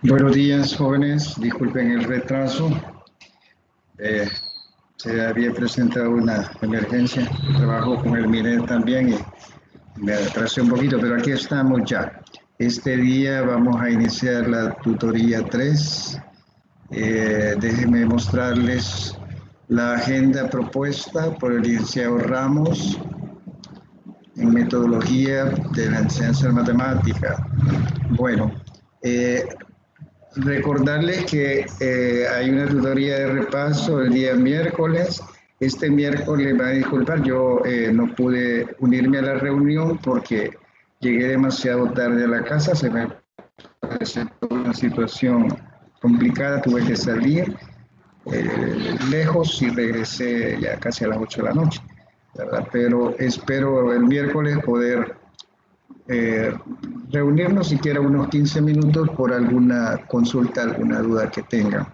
Buenos días, jóvenes. Disculpen el retraso. Se había presentado una emergencia. Trabajo con el MINED también y me atrasé un poquito, pero aquí estamos ya. Este día vamos a iniciar la tutoría 3. Déjenme mostrarles la agenda propuesta por el licenciado Ramos en metodología de la enseñanza de matemática. Bueno, recordarles que hay una tutoría de repaso el día miércoles. Este miércoles, me va a disculpar, yo no pude unirme a la reunión porque llegué demasiado tarde a la casa, se me presentó una situación complicada, tuve que salir lejos y regresé ya casi a las 8 de la noche, ¿verdad? Pero espero el miércoles poder reunirnos siquiera unos 15 minutos por alguna consulta, alguna duda que tengan.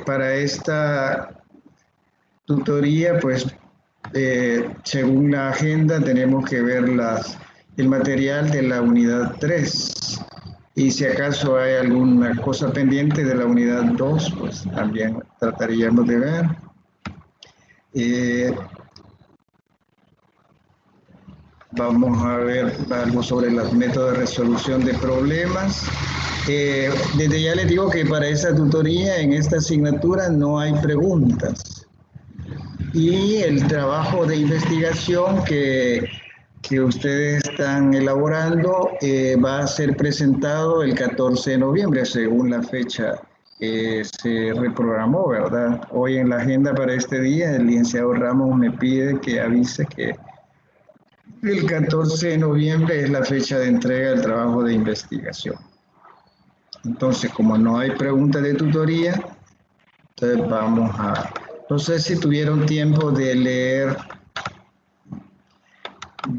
Para esta tutoría, pues, según la agenda, tenemos que ver el material de la unidad 3. Y si acaso hay alguna cosa pendiente de la unidad 2, pues también trataríamos de ver. Vamos a ver algo sobre los métodos de resolución de problemas. Desde ya les digo que para esa tutoría, en esta asignatura, no hay preguntas. Y el trabajo de investigación que ustedes están elaborando va a ser presentado el 14 de noviembre, según la fecha se reprogramó, ¿verdad? Hoy en la agenda para este día, el licenciado Ramos me pide que avise que el 14 de noviembre es la fecha de entrega del trabajo de investigación. Entonces, como no hay preguntas de tutoría, entonces vamos a... No sé si tuvieron tiempo de leer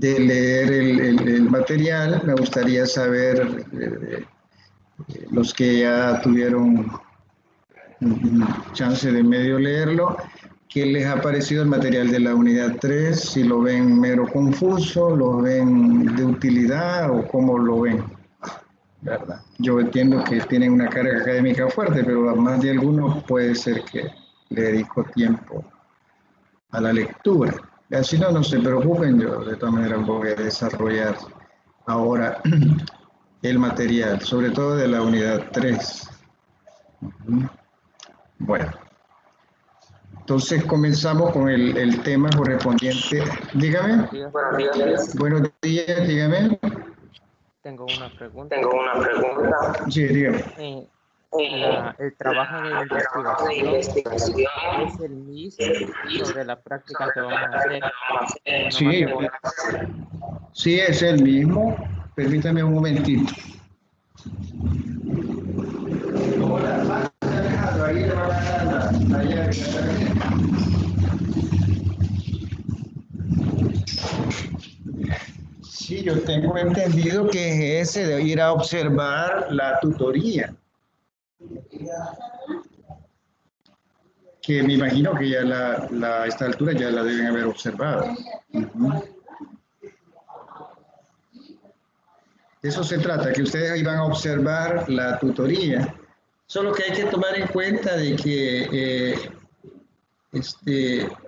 el material. Me gustaría saber, los que ya tuvieron chance de medio leerlo, ¿qué les ha parecido el material de la unidad 3? Si lo ven mero confuso, lo ven de utilidad o cómo lo ven, ¿verdad? Yo entiendo que tienen una carga académica fuerte, pero a más de algunos puede ser que le dedico tiempo a la lectura. Así no se preocupen, yo de todas maneras voy a desarrollar ahora el material, sobre todo de la unidad 3. Bueno, entonces comenzamos con el tema correspondiente. Dígame. Buenos días. Buenos días, dígame. Tengo una pregunta. Sí, dígame. El trabajo de investigación es el mismo sobre la práctica que vamos a hacer. Sí, es el mismo. Permítame un momentito. Sí, yo tengo entendido que es ese de ir a observar la tutoría. Que me imagino que ya a esta altura ya la deben haber observado. De eso se trata, que ustedes iban a observar la tutoría. Solo que hay que tomar en cuenta de que,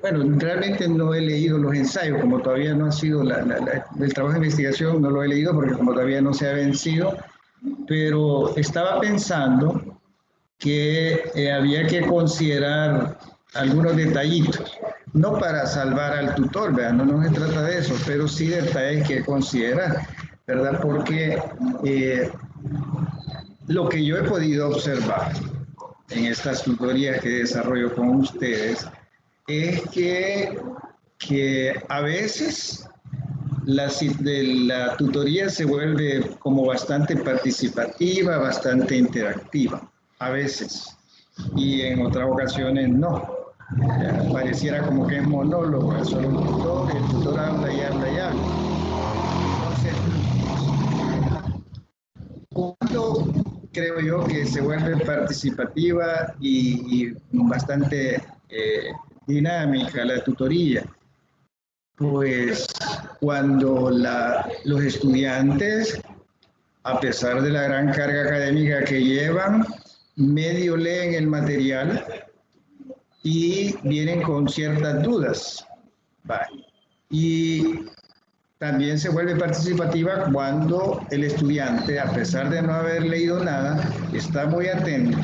bueno, realmente no he leído los ensayos, como todavía no ha sido el trabajo de investigación, no lo he leído porque como todavía no se ha vencido, pero estaba pensando que había que considerar algunos detallitos, no para salvar al tutor, ¿verdad? No se trata de eso, pero sí detalles que considerar, ¿verdad? Porque Lo que yo he podido observar en estas tutorías que desarrollo con ustedes es que a veces la tutoría se vuelve como bastante participativa, bastante interactiva, a veces, y en otras ocasiones no. Pareciera como que es monólogo, es solo un tutor, el tutor habla y habla y habla. Entonces, ¿cuándo creo yo que se vuelve participativa y bastante dinámica la tutoría? Pues cuando los estudiantes, a pesar de la gran carga académica que llevan, medio leen el material y vienen con ciertas dudas. Vale. Y también se vuelve participativa cuando el estudiante, a pesar de no haber leído nada, está muy atento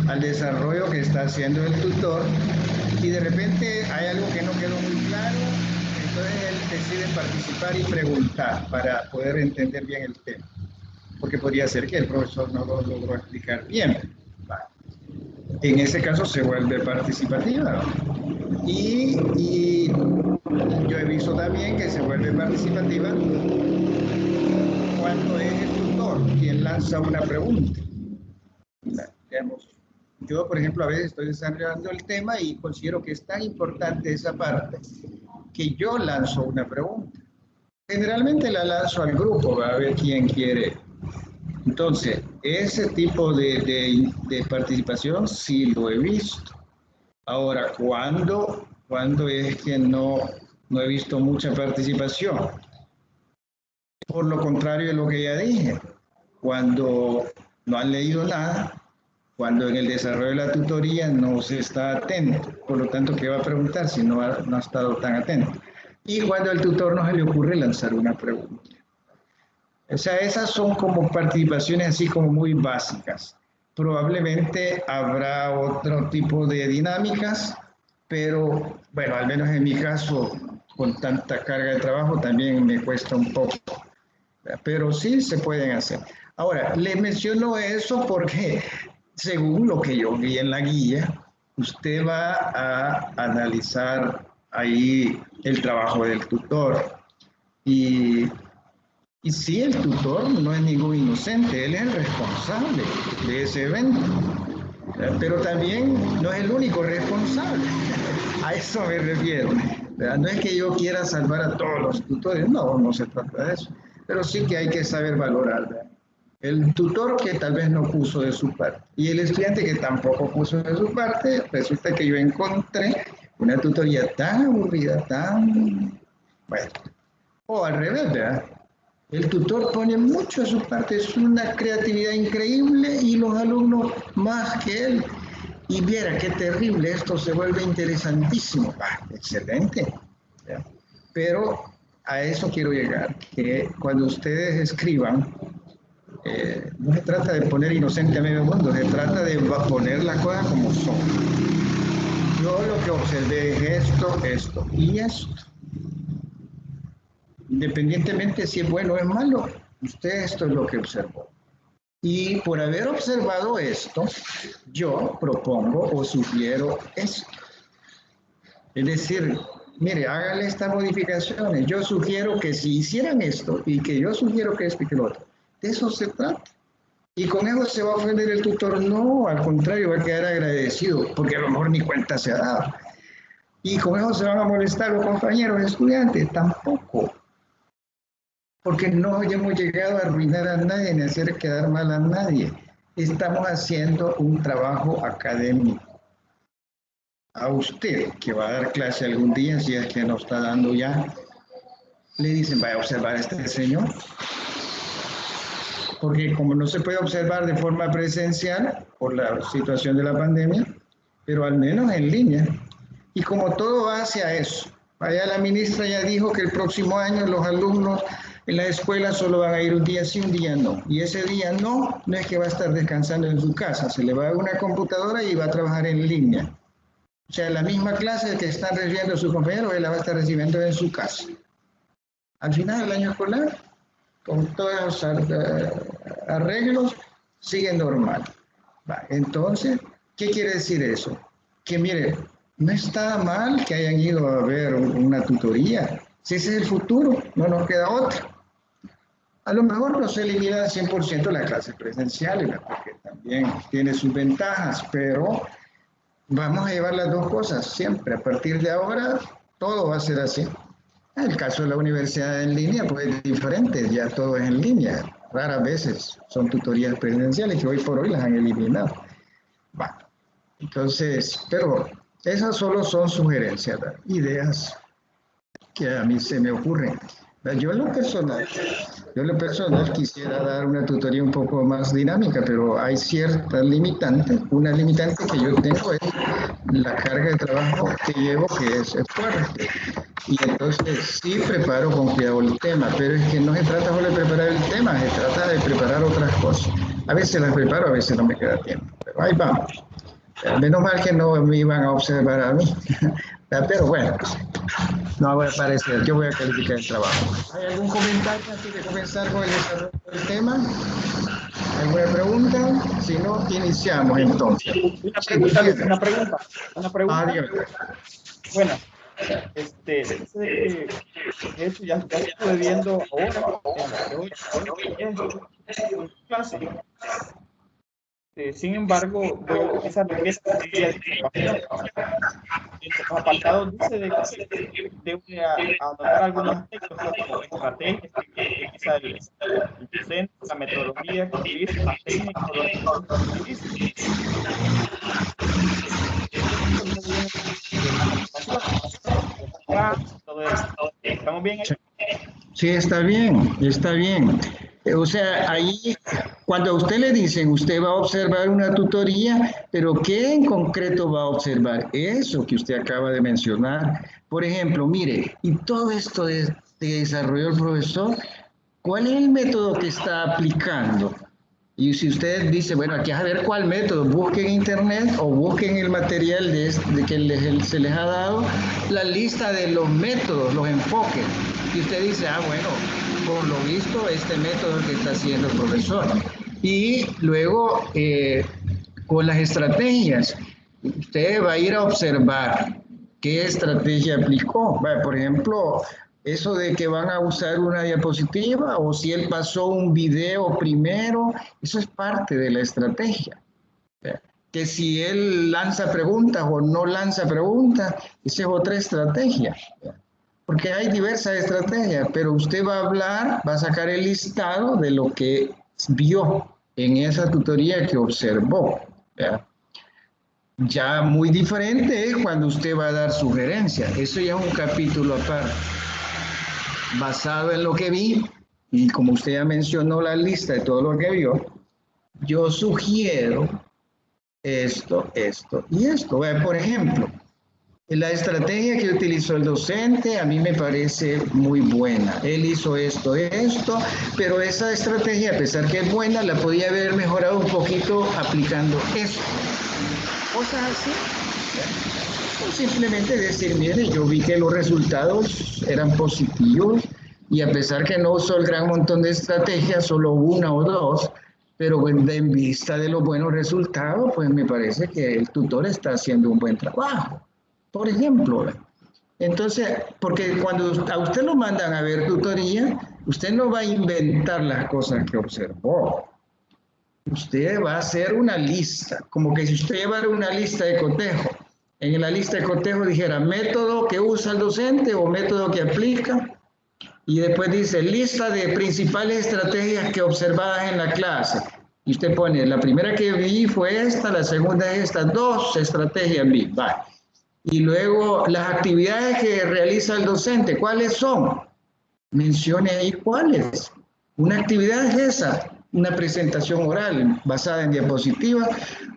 al desarrollo que está haciendo el tutor y de repente hay algo que no quedó muy claro, entonces él decide participar y preguntar para poder entender bien el tema, porque podría ser que el profesor no lo logró explicar bien. Vale. En ese caso se vuelve participativa. Y yo he visto también que se vuelve participativa cuando es el tutor quien lanza una pregunta. Digamos, yo, por ejemplo, a veces estoy desarrollando el tema y considero que es tan importante esa parte que yo lanzo una pregunta. Generalmente la lanzo al grupo, a ver quién quiere. Entonces, ese tipo de participación sí lo he visto. Ahora, ¿cuándo es que no he visto mucha participación? Por lo contrario de lo que ya dije, cuando no han leído nada, cuando en el desarrollo de la tutoría no se está atento, por lo tanto, ¿qué va a preguntar si no ha estado tan atento? Y cuando al tutor no se le ocurre lanzar una pregunta. O sea, esas son como participaciones así como muy básicas. Probablemente habrá otro tipo de dinámicas, pero bueno, al menos en mi caso, con tanta carga de trabajo también me cuesta un poco, pero sí se pueden hacer. Ahora, les menciono eso porque según lo que yo vi en la guía, usted va a analizar ahí el trabajo del tutor y y sí, el tutor no es ningún inocente, él es el responsable de ese evento, pero también no es el único responsable. A eso me refiero. No es que yo quiera salvar a todos los tutores, no se trata de eso, pero sí que hay que saber valorar, ¿verdad? El tutor que tal vez no puso de su parte y el estudiante que tampoco puso de su parte, resulta que yo encontré una tutoría tan aburrida, tan, bueno, o al revés, ¿verdad? El tutor pone mucho de su parte, es una creatividad increíble y los alumnos más que él. Y viera qué terrible, esto se vuelve interesantísimo. Excelente. ¿Ya? Pero a eso quiero llegar, que cuando ustedes escriban, no se trata de poner inocente a medio mundo, se trata de poner las cosas como son. Yo lo que observé es esto y esto. Independientemente si es bueno o es malo, usted esto es lo que observó. Y por haber observado esto, yo propongo o sugiero esto. Es decir, mire, hágale estas modificaciones. Yo sugiero que si hicieran esto y que yo sugiero que esto y que lo otro, de eso se trata. Y con eso se va a ofender el tutor. No, al contrario, va a quedar agradecido, porque a lo mejor ni cuenta se ha dado. Y con eso se van a molestar los compañeros estudiantes. Tampoco. Porque no hemos llegado a arruinar a nadie ni a hacer quedar mal a nadie. Estamos haciendo un trabajo académico. A usted, que va a dar clase algún día, si es que no está dando ya, le dicen, vaya a observar a este señor. Porque como no se puede observar de forma presencial por la situación de la pandemia, pero al menos en línea. Y como todo va hacia eso. Allá la ministra ya dijo que el próximo año los alumnos en la escuela solo van a ir un día sí, un día no. Y ese día no es que va a estar descansando en su casa, se le va a dar una computadora y va a trabajar en línea. O sea, la misma clase que están recibiendo sus compañeros, él la va a estar recibiendo en su casa. Al final del año escolar, con todos los arreglos, sigue normal. Va, entonces, ¿qué quiere decir eso? Que mire, no está mal que hayan ido a ver una tutoría. Si ese es el futuro, no nos queda otra. A lo mejor no se elimina al 100% la clase presencial, porque también tiene sus ventajas, pero vamos a llevar las dos cosas siempre. A partir de ahora, todo va a ser así. En el caso de la universidad en línea, pues es diferente, ya todo es en línea. Raras veces son tutorías presenciales que hoy por hoy las han eliminado. Bueno, entonces, pero esas solo son sugerencias, ¿verdad? Ideas que a mí se me ocurren. Yo en lo personal quisiera dar una tutoría un poco más dinámica, pero hay ciertas limitantes. Una limitante que yo tengo es la carga de trabajo que llevo, que es fuerte. Y entonces sí preparo con cuidado el tema, pero es que no se trata solo de preparar el tema, se trata de preparar otras cosas. A veces las preparo, a veces no me queda tiempo, pero ahí vamos. Menos mal que no me iban a observar a mí, pero bueno, no voy a aparecer, yo voy a calificar el trabajo. ¿Hay algún comentario antes de comenzar con el desarrollo del tema? ¿Alguna pregunta? Si no, iniciamos entonces. Una pregunta. Bueno, dice que de hecho ya estuve viendo ahora en clase. Sin embargo, voy a utilizar lo que es en los apartados dice de que debo anotar algunos aspectos como estrategias que quizá el docente, la metodología que utiliza, las técnicas que utiliza. Todo eso. ¿Estamos bien ahí? Sí, está bien, está bien. O sea, ahí, cuando a usted le dicen, usted va a observar una tutoría, pero ¿qué en concreto va a observar? Eso que usted acaba de mencionar. Por ejemplo, mire, y todo esto de desarrolló el profesor, ¿cuál es el método que está aplicando? Y si usted dice, bueno, aquí a ver cuál método, busquen en internet o busquen el material de que se les ha dado, la lista de los métodos, los enfoques. Y usted dice, bueno, por lo visto, este método es el que está haciendo el profesor. Y luego, con las estrategias, usted va a ir a observar qué estrategia aplicó. Por ejemplo, eso de que van a usar una diapositiva o si él pasó un video primero, eso es parte de la estrategia. Que si él lanza preguntas o no lanza preguntas, esa es otra estrategia. Porque hay diversas estrategias, pero usted va a hablar, va a sacar el listado de lo que vio en esa tutoría que observó. Ya muy diferente es cuando usted va a dar sugerencias. Eso ya es un capítulo aparte. Basado en lo que vi, y como usted ya mencionó la lista de todo lo que vio, yo sugiero esto y esto. Por ejemplo, la estrategia que utilizó el docente a mí me parece muy buena. Él hizo esto, pero esa estrategia, a pesar que es buena, la podía haber mejorado un poquito aplicando esto. Cosas así. O simplemente decir, mire, yo vi que los resultados eran positivos y a pesar que no usó el gran montón de estrategias, solo una o dos, pero en vista de los buenos resultados, pues me parece que el tutor está haciendo un buen trabajo. Por ejemplo, entonces, porque cuando a usted lo mandan a ver tutoría, usted no va a inventar las cosas que observó. Usted va a hacer una lista, como que si usted llevara una lista de cotejo. En la lista de cotejo dijera método que usa el docente o método que aplica. Y después dice lista de principales estrategias que observadas en la clase. Y usted pone, la primera que vi fue esta, la segunda es esta, 2 estrategias vi. Va. Y luego las actividades que realiza el docente, ¿cuáles son? Mencione ahí cuáles. Una actividad es esa, una presentación oral basada en diapositivas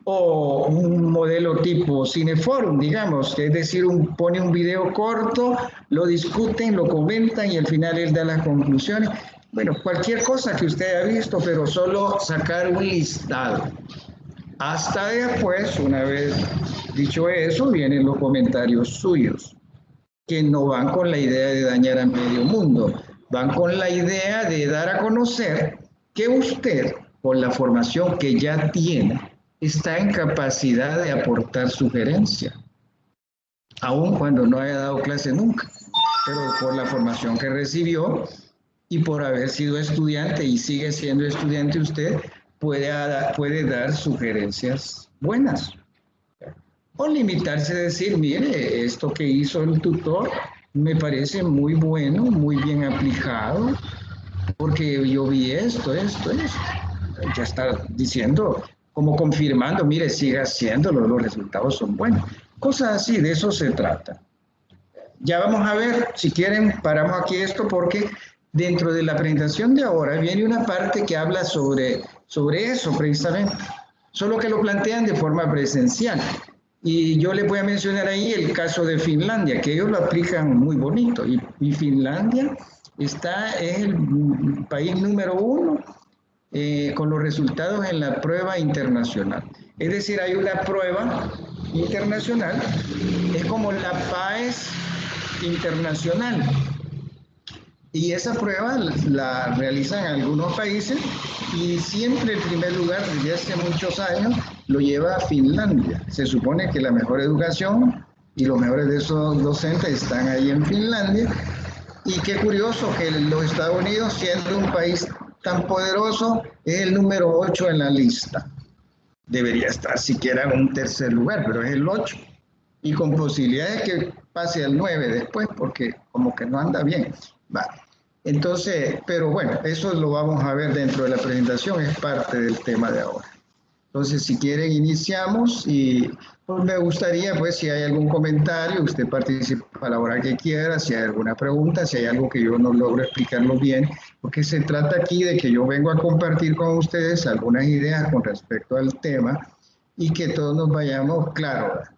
o un modelo tipo Cineforum, digamos, es decir, pone un video corto, lo discuten, lo comentan y al final él da las conclusiones. Bueno, cualquier cosa que usted haya visto, pero solo sacar un listado. Hasta después, una vez dicho eso, vienen los comentarios suyos, que no van con la idea de dañar a medio mundo, van con la idea de dar a conocer que usted, con la formación que ya tiene, está en capacidad de aportar sugerencia, aun cuando no haya dado clase nunca, pero por la formación que recibió y por haber sido estudiante y sigue siendo estudiante usted, puede dar sugerencias buenas. O limitarse a decir, mire, esto que hizo el tutor me parece muy bueno, muy bien aplicado, porque yo vi esto. Ya está diciendo, como confirmando, mire, siga haciéndolo, los resultados son buenos. Cosas así, de eso se trata. Ya vamos a ver, si quieren, paramos aquí esto porque dentro de la presentación de ahora viene una parte que habla sobre eso precisamente, solo que lo plantean de forma presencial. Y yo les voy a mencionar ahí el caso de Finlandia, que ellos lo aplican muy bonito. Y Finlandia es el país número 1 con los resultados en la prueba internacional. Es decir, hay una prueba internacional, es como la PAES internacional. Y esa prueba la realizan algunos países y siempre el primer lugar desde hace muchos años lo lleva Finlandia. Se supone que la mejor educación y los mejores de esos docentes están ahí en Finlandia. Y qué curioso que los Estados Unidos, siendo un país tan poderoso, es el número 8 en la lista. Debería estar siquiera en un tercer lugar, pero es el 8. Y con posibilidades que pase al 9 después, porque como que no anda bien. Vale. Entonces, pero bueno, eso lo vamos a ver dentro de la presentación, es parte del tema de ahora. Entonces, si quieren, iniciamos y pues, me gustaría, pues, si hay algún comentario, usted participa a la hora que quiera, si hay alguna pregunta, si hay algo que yo no logro explicarlo bien, porque se trata aquí de que yo vengo a compartir con ustedes algunas ideas con respecto al tema y que todos nos vayamos claros.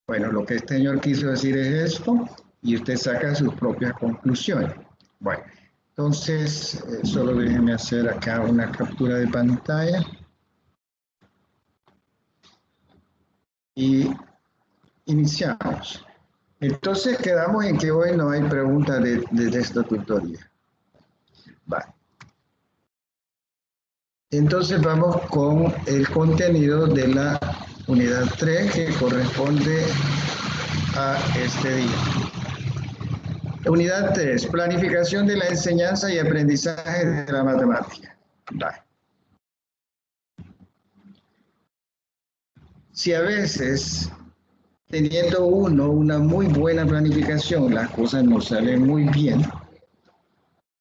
Bueno, lo que este señor quiso decir es esto y usted saca sus propias conclusiones. Bueno, entonces, solo déjenme hacer acá una captura de pantalla. Y iniciamos. Entonces quedamos en que hoy no hay preguntas de esta tutoría. Vale. Entonces vamos con el contenido de la unidad 3 que corresponde a este día. Unidad 3, planificación de la enseñanza y aprendizaje de la matemática. Vale. Si a veces, teniendo uno una muy buena planificación, las cosas no salen muy bien,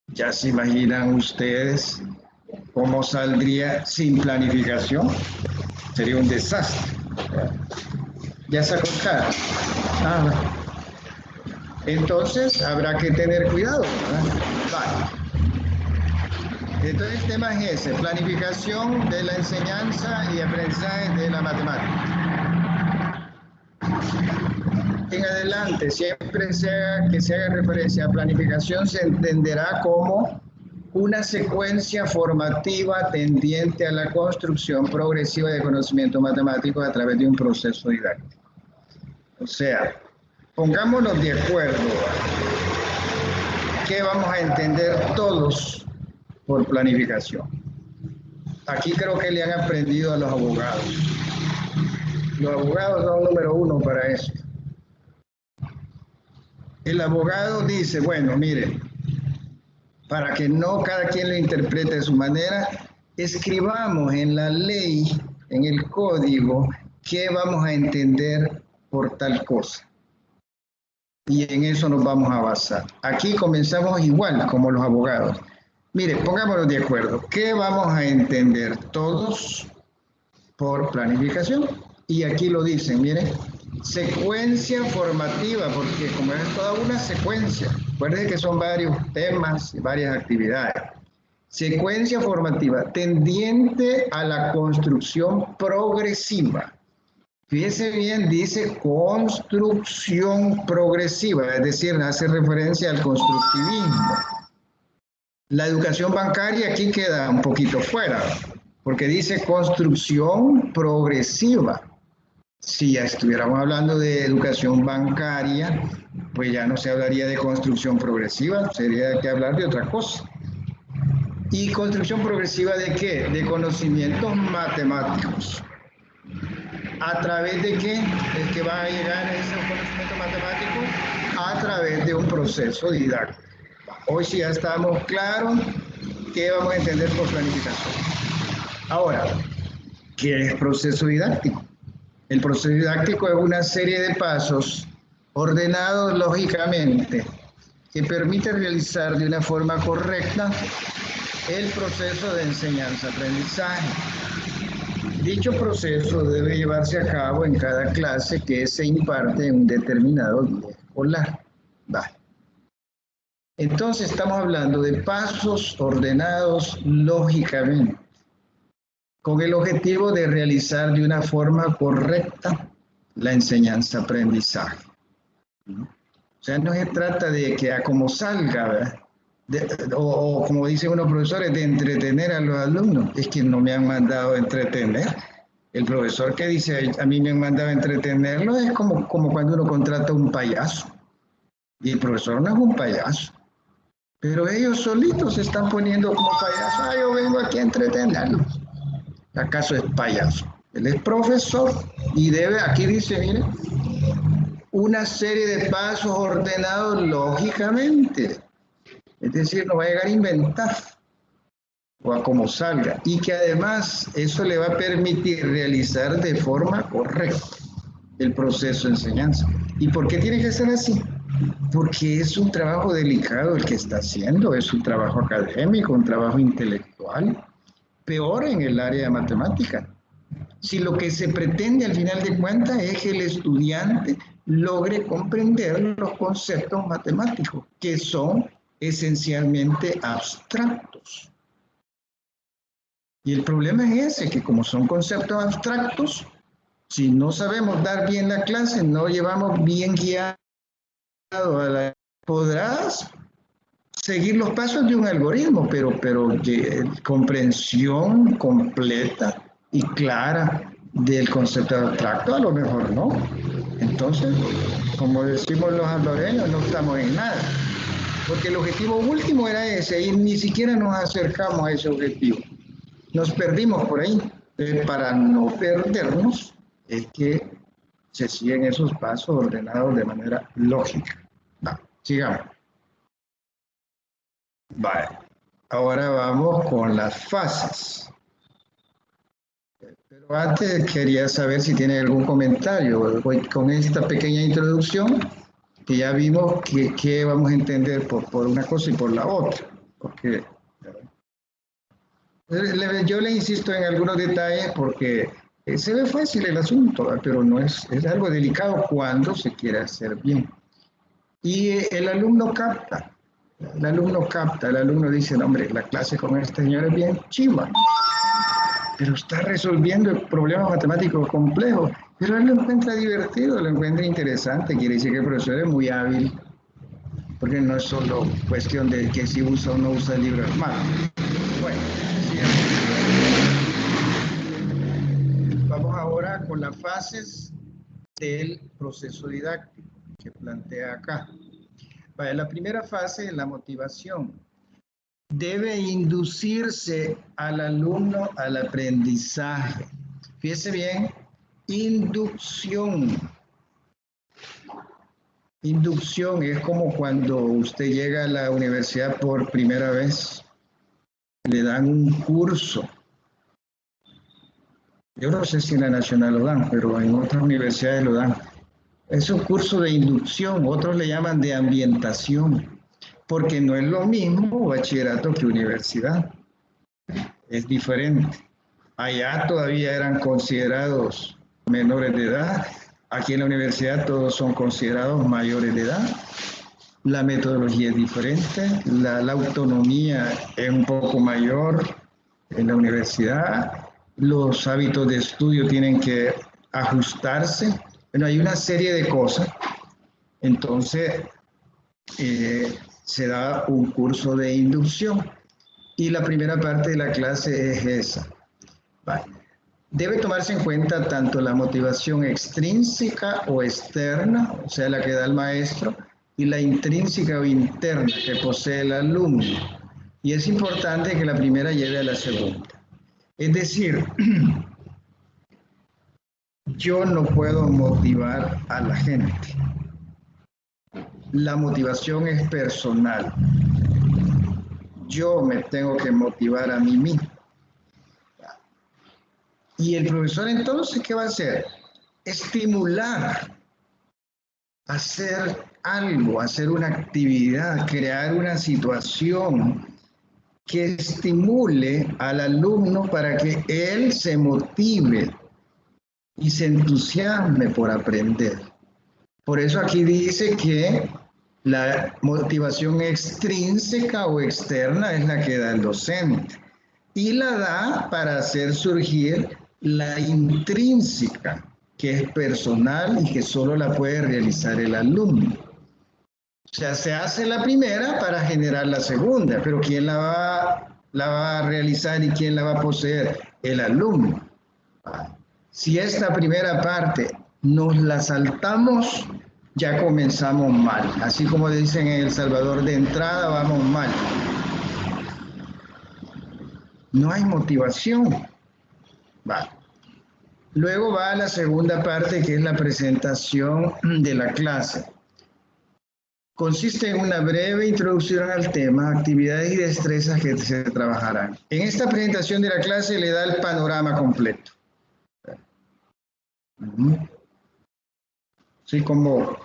ya se imaginan ustedes cómo saldría sin planificación. Sería un desastre. Ya se acostara. Entonces habrá que tener cuidado, ¿verdad? Vale. Entonces el tema es ese, planificación de la enseñanza y aprendizaje de la matemática. En adelante, siempre que se haga referencia a planificación, se entenderá como una secuencia formativa tendiente a la construcción progresiva de conocimiento matemático a través de un proceso didáctico. O sea, pongámonos de acuerdo. ¿Qué vamos a entender todos por planificación? Aquí creo que le han aprendido a los abogados. Los abogados son número 1 para eso. El abogado dice, bueno, mire, para que no cada quien lo interprete de su manera, escribamos en la ley, en el código, qué vamos a entender por tal cosa. Y en eso nos vamos a basar. Aquí comenzamos igual como los abogados. Mire, pongámonos de acuerdo. ¿Qué vamos a entender todos por planificación? Y aquí lo dicen, mire, secuencia formativa, porque como es toda una secuencia, recuerden que son varios temas y varias actividades. Secuencia formativa tendiente a la construcción progresiva. Fíjese bien, dice construcción progresiva, es decir, hace referencia al constructivismo. La educación bancaria aquí queda un poquito fuera, porque dice construcción progresiva. Si ya estuviéramos hablando de educación bancaria, pues ya no se hablaría de construcción progresiva, sería que hablar de otra cosa. ¿Y construcción progresiva de qué? De conocimientos matemáticos. ¿A través de qué es que van a llegar a esos conocimientos matemáticos? A través de un proceso didáctico. Hoy sí ya estamos claros qué vamos a entender por planificación. Ahora, ¿qué es proceso didáctico? El proceso didáctico es una serie de pasos ordenados lógicamente que permiten realizar de una forma correcta el proceso de enseñanza-aprendizaje. Dicho proceso debe llevarse a cabo en cada clase que se imparte en un determinado día escolar. Vale. Entonces estamos hablando de pasos ordenados lógicamente, con el objetivo de realizar de una forma correcta la enseñanza-aprendizaje. O sea, no se trata de que a como salga, ¿verdad? O como dicen unos profesores, de entretener a los alumnos. Es que no me han mandado a entretener. El profesor que dice, a mí me han mandado a entretenerlo, es como cuando uno contrata a un payaso. Y el profesor no es un payaso. Pero ellos solitos se están poniendo como payasos. Ah, yo vengo aquí a entretenerlos. ¿Acaso es payaso? Él es profesor y debe, aquí dice, mire, una serie de pasos ordenados lógicamente. Es decir, no va a llegar a inventar o a como salga. Y que además eso le va a permitir realizar de forma correcta el proceso de enseñanza. ¿Y por qué tiene que ser así? Porque es un trabajo delicado el que está haciendo, es un trabajo académico, un trabajo intelectual, peor en el área de matemática. Si lo que se pretende al final de cuentas es que el estudiante logre comprender los conceptos matemáticos, que son esencialmente abstractos. Y el problema es ese, que como son conceptos abstractos, si no sabemos dar bien la clase, no llevamos bien guiado a la... Podrás seguir los pasos de un algoritmo, pero comprensión completa y clara del concepto abstracto a lo mejor no. Entonces, como decimos los salvadoreños, no estamos en nada. Porque el objetivo último era ese y ni siquiera nos acercamos a ese objetivo. Nos perdimos por ahí. Para no perdernos es que se siguen esos pasos ordenados de manera lógica. Va, sigamos. Vale. Ahora vamos con las fases. Pero antes quería saber si tiene algún comentario. Con esta pequeña introducción, que ya vimos que vamos a entender por una cosa y por la otra. Porque yo le insisto en algunos detalles porque se ve fácil el asunto, pero no es algo delicado cuando se quiere hacer bien. Y el alumno capta. El alumno dice, no, hombre, la clase con este señor es bien chiva, pero está resolviendo problemas matemáticos complejos, pero él lo encuentra divertido, lo encuentra interesante, quiere decir que el profesor es muy hábil, porque no es solo cuestión de que si usa o no usa el libro hermano. Bueno, vamos ahora con las fases del proceso didáctico que plantea acá. La primera fase es la motivación. Debe inducirse al alumno al aprendizaje. Fíjese bien, inducción. Inducción es como cuando usted llega a la universidad por primera vez. Le dan un curso. Yo no sé si en la Nacional lo dan, pero en otras universidades lo dan. Es un curso de inducción, otros le llaman de ambientación, porque no es lo mismo bachillerato que universidad. Es diferente. Allá todavía eran considerados menores de edad. Aquí en la universidad todos son considerados mayores de edad. La metodología es diferente. La autonomía es un poco mayor en la universidad. Los hábitos de estudio tienen que ajustarse. Bueno, hay una serie de cosas. Entonces, se da un curso de inducción y la primera parte de la clase es esa. Vale. Debe tomarse en cuenta tanto la motivación extrínseca o externa, o sea, la que da el maestro, y la intrínseca o interna que posee el alumno. Y es importante que la primera lleve a la segunda. Es decir, yo no puedo motivar a la gente. La motivación es personal. Yo me tengo que motivar a mí mismo. Y el profesor entonces, ¿qué va a hacer? Estimular, hacer algo, hacer una actividad, crear una situación que estimule al alumno para que él se motive y se entusiasme por aprender. Por eso aquí dice que la motivación extrínseca o externa es la que da el docente y la da para hacer surgir la intrínseca, que es personal y que solo la puede realizar el alumno. O sea, se hace la primera para generar la segunda, pero ¿quién la va a realizar y quién la va a poseer? El alumno. Si esta primera parte nos la saltamos, ya comenzamos mal. Así como dicen en El Salvador, de entrada vamos mal. No hay motivación. Vale. Luego va a la segunda parte, que es la presentación de la clase. Consiste en una breve introducción al tema, actividades y destrezas que se trabajarán. En esta presentación de la clase le da el panorama completo. Sí, como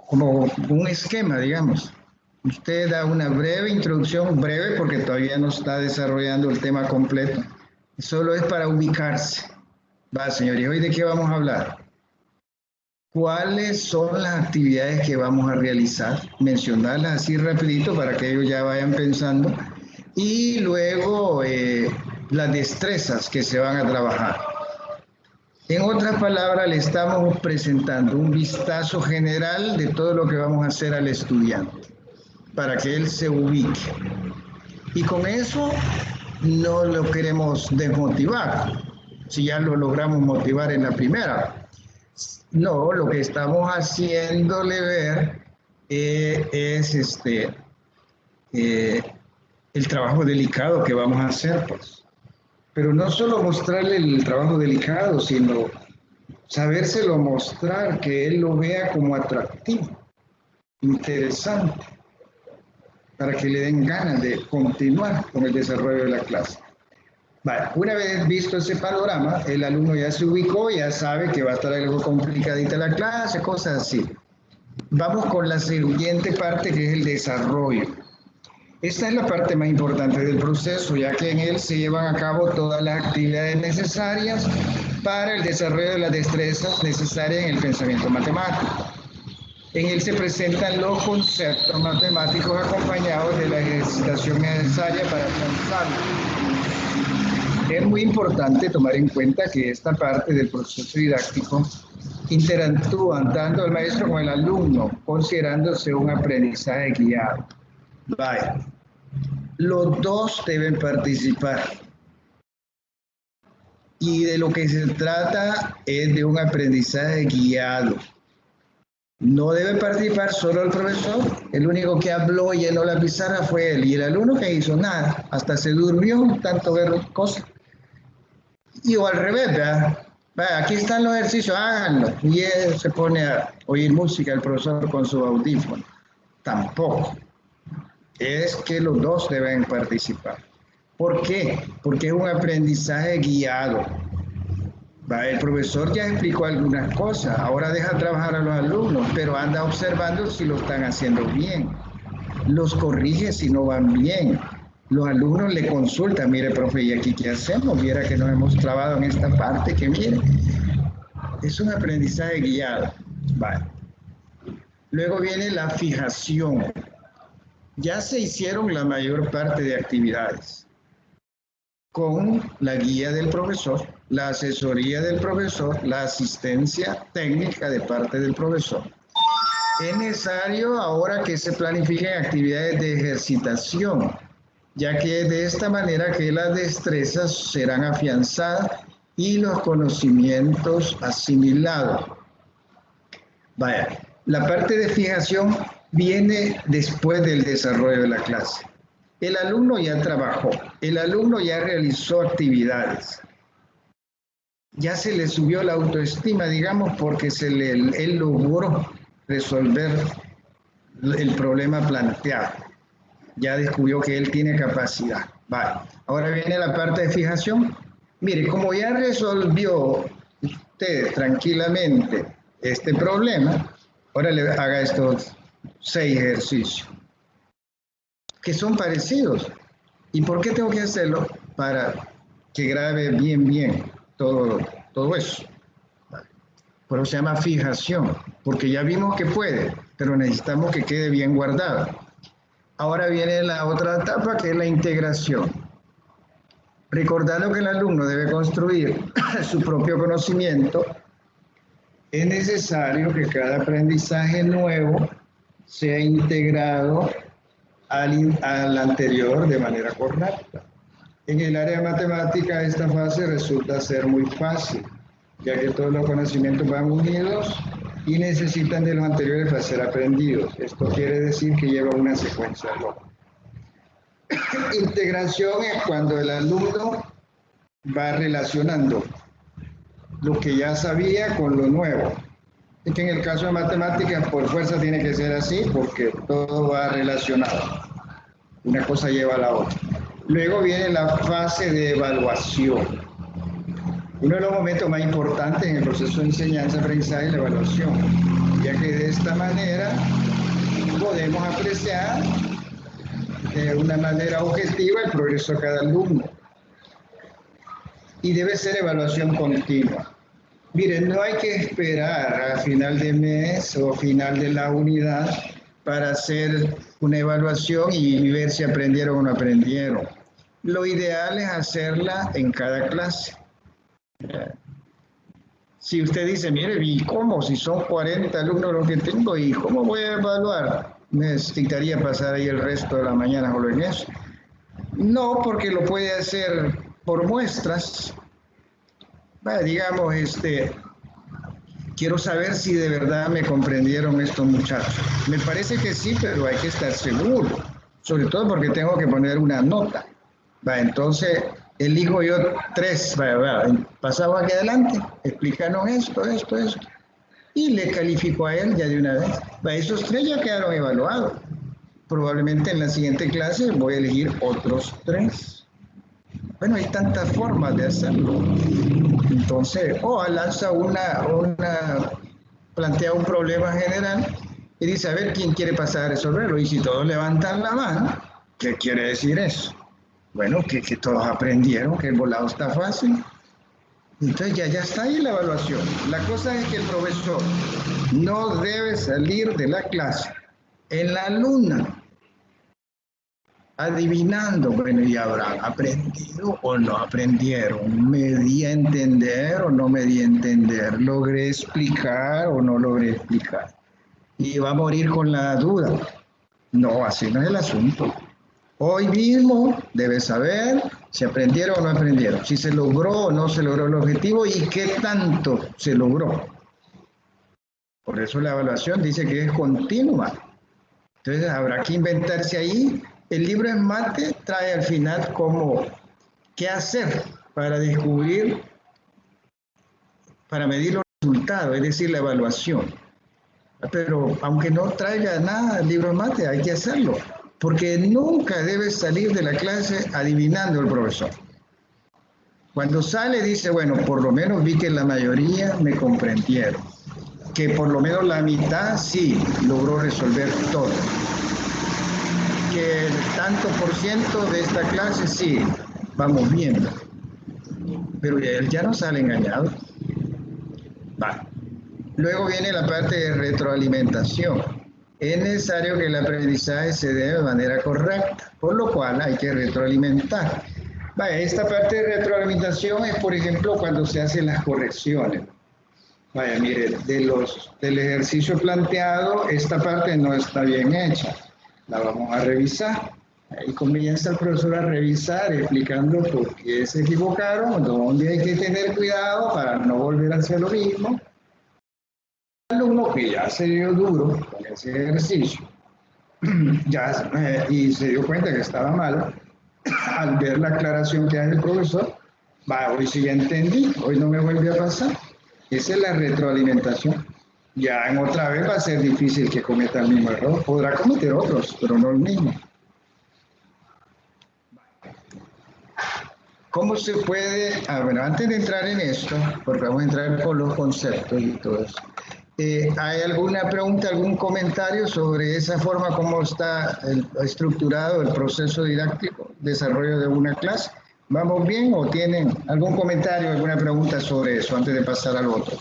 un esquema, digamos. Usted da una breve introducción, breve porque todavía no está desarrollando el tema completo. Solo es para ubicarse. Va, señores, ¿hoy de qué vamos a hablar? ¿Cuáles son las actividades que vamos a realizar? Mencionarlas así rapidito para que ellos ya vayan pensando. Y luego las destrezas que se van a trabajar. En otras palabras, le estamos presentando un vistazo general de todo lo que vamos a hacer al estudiante, para que él se ubique. Y con eso no lo queremos desmotivar, si ya lo logramos motivar en la primera. No, lo que estamos haciéndole ver es el trabajo delicado que vamos a hacer, pues. Pero no solo mostrarle el trabajo delicado, sino sabérselo mostrar, que él lo vea como atractivo, interesante, para que le den ganas de continuar con el desarrollo de la clase. Vale, una vez visto ese panorama, el alumno ya se ubicó, ya sabe que va a estar algo complicadita la clase, cosas así. Vamos con la siguiente parte, que es el desarrollo. Esta es la parte más importante del proceso, ya que en él se llevan a cabo todas las actividades necesarias para el desarrollo de las destrezas necesarias en el pensamiento matemático. En él se presentan los conceptos matemáticos acompañados de la ejercitación necesaria para alcanzarlos. Es muy importante tomar en cuenta que esta parte del proceso didáctico interactúan tanto el maestro como el alumno, considerándose un aprendizaje guiado. Vaya, los dos deben participar. Y de lo que se trata es de un aprendizaje guiado. No debe participar solo el profesor. El único que habló y llenó la pizarra fue él. Y el alumno que hizo nada. Hasta se durmió tanto ver cosas. Y o al revés, ¿verdad? Vaya, aquí están los ejercicios, háganlo. Y él se pone a oír música, el profesor con su audífono. Tampoco. Es que los dos deben participar. ¿Por qué? Porque es un aprendizaje guiado. El profesor ya explicó algunas cosas, ahora deja trabajar a los alumnos, pero anda observando si lo están haciendo bien. Los corrige si no van bien. Los alumnos le consultan, mire, profe, ¿y aquí qué hacemos? Viera que nos hemos trabado en esta parte, que mire. Es un aprendizaje guiado. Vale. Luego viene la fijación. Ya se hicieron la mayor parte de actividades con la guía del profesor, la asesoría del profesor, la asistencia técnica de parte del profesor. Es necesario ahora que se planifiquen actividades de ejercitación, ya que de esta manera que las destrezas serán afianzadas y los conocimientos asimilados. Vaya, La parte de fijación viene después del desarrollo de la clase. El alumno ya trabajó, el alumno ya realizó actividades, ya se le subió la autoestima, digamos, porque él logró resolver el problema planteado. Ya descubrió que él tiene capacidad. Vale. Ahora viene la parte de fijación. Mire, como ya resolvió usted tranquilamente este problema, ahora le haga estos 6 ejercicios, que son parecidos. ¿Y por qué tengo que hacerlo? Para que grabe bien todo eso. Por eso se llama fijación, porque ya vimos que puede, pero necesitamos que quede bien guardado. Ahora viene la otra etapa, que es la integración. Recordando que el alumno debe construir su propio conocimiento, es necesario que cada aprendizaje nuevo sea integrado al anterior de manera correcta. En el área de matemática esta fase resulta ser muy fácil, ya que todos los conocimientos van unidos y necesitan de los anteriores para ser aprendidos. Esto quiere decir que lleva una secuencia lógica. Integración es cuando el alumno va relacionando lo que ya sabía con lo nuevo. Es que en el caso de matemáticas por fuerza tiene que ser así porque todo va relacionado. Una cosa lleva a la otra. Luego viene la fase de evaluación. Uno de los momentos más importantes en el proceso de enseñanza-aprendizaje es la evaluación, ya que de esta manera podemos apreciar de una manera objetiva el progreso de cada alumno. Y debe ser evaluación continua. Miren, no hay que esperar a final de mes o final de la unidad para hacer una evaluación y ver si aprendieron o no aprendieron. Lo ideal es hacerla en cada clase. Si usted dice, mire, ¿y cómo? Si son 40 alumnos los que tengo, ¿y cómo voy a evaluar? Necesitaría pasar ahí el resto de la mañana solo en eso. No, porque lo puede hacer por muestras. Digamos, quiero saber si de verdad me comprendieron estos muchachos. Me parece que sí, pero hay que estar seguro. Sobre todo porque tengo que poner una nota. Entonces, elijo yo 3. Pasamos aquí adelante, explícanos esto. Y le califico a él ya de una vez. Esos 3 ya quedaron evaluados. Probablemente en la siguiente clase voy a elegir otros 3. Bueno, hay tantas formas de hacerlo. Entonces, lanza plantea un problema general y dice, a ver, ¿quién quiere pasar a resolverlo? Y si todos levantan la mano, ¿qué quiere decir eso? Bueno, que todos aprendieron, que el volado está fácil. Entonces ya está ahí la evaluación. La cosa es que el profesor no debe salir de la clase en la luna adivinando, bueno, ¿y habrán aprendido o no aprendieron? ¿Me di a entender o no me di a entender? ¿Logré explicar o no logré explicar? Y va a morir con la duda. No, así no es el asunto. Hoy mismo debes saber si aprendieron o no aprendieron, si se logró o no se logró el objetivo y qué tanto se logró. Por eso la evaluación dice que es continua. Entonces habrá que inventarse ahí. El libro en mate trae al final como qué hacer para descubrir, para medir los resultados, es decir, la evaluación. Pero aunque no traiga nada el libro en mate, hay que hacerlo, porque nunca debe salir de la clase adivinando el profesor. Cuando sale dice, bueno, por lo menos vi que la mayoría me comprendieron, que por lo menos la mitad sí logró resolver todo. Que el tanto por ciento de esta clase sí, vamos viendo. Pero él ya no sale engañado. Luego viene la parte de retroalimentación. Es necesario que el aprendizaje se dé de manera correcta, por lo cual hay que retroalimentar. Esta parte de retroalimentación es, por ejemplo, cuando se hacen las correcciones. Mire, del ejercicio planteado, esta parte no está bien hecha. La vamos a revisar. Ahí comienza el profesor a revisar, explicando por qué se equivocaron, dónde hay que tener cuidado para no volver a hacer lo mismo. alumno que ya se dio duro con ese ejercicio y se dio cuenta que estaba mal, al ver la aclaración que hace el profesor, hoy sí ya entendí, hoy no me vuelve a pasar. Esa es la retroalimentación. Ya en otra vez va a ser difícil que cometa el mismo error. Podrá cometer otros, pero no el mismo. ¿Cómo se puede? Bueno, antes de entrar en esto, porque vamos a entrar por los conceptos y todo eso, ¿hay alguna pregunta, algún comentario sobre esa forma como está estructurado el proceso didáctico, desarrollo de una clase? ¿Vamos bien o tienen algún comentario, alguna pregunta sobre eso antes de pasar al otro?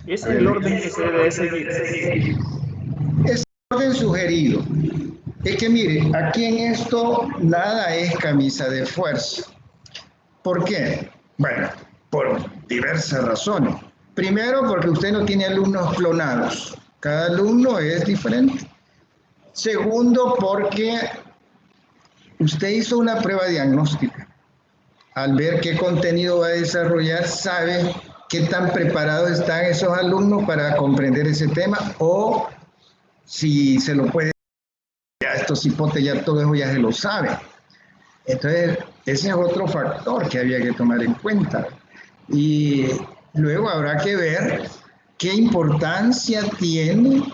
Ese es el orden que se debe seguir. Es el orden sugerido. Es que mire, aquí en esto nada es camisa de fuerza. ¿Por qué? Bueno, por diversas razones. Primero, porque usted no tiene alumnos clonados. Cada alumno es diferente. Segundo, porque usted hizo una prueba diagnóstica. Al ver qué contenido va a desarrollar, sabe qué tan preparados están esos alumnos para comprender ese tema o si se lo puede, ya estos hipotes, ya todo eso ya se lo sabe. Entonces, ese es otro factor que había que tomar en cuenta. Y luego habrá que ver qué importancia tiene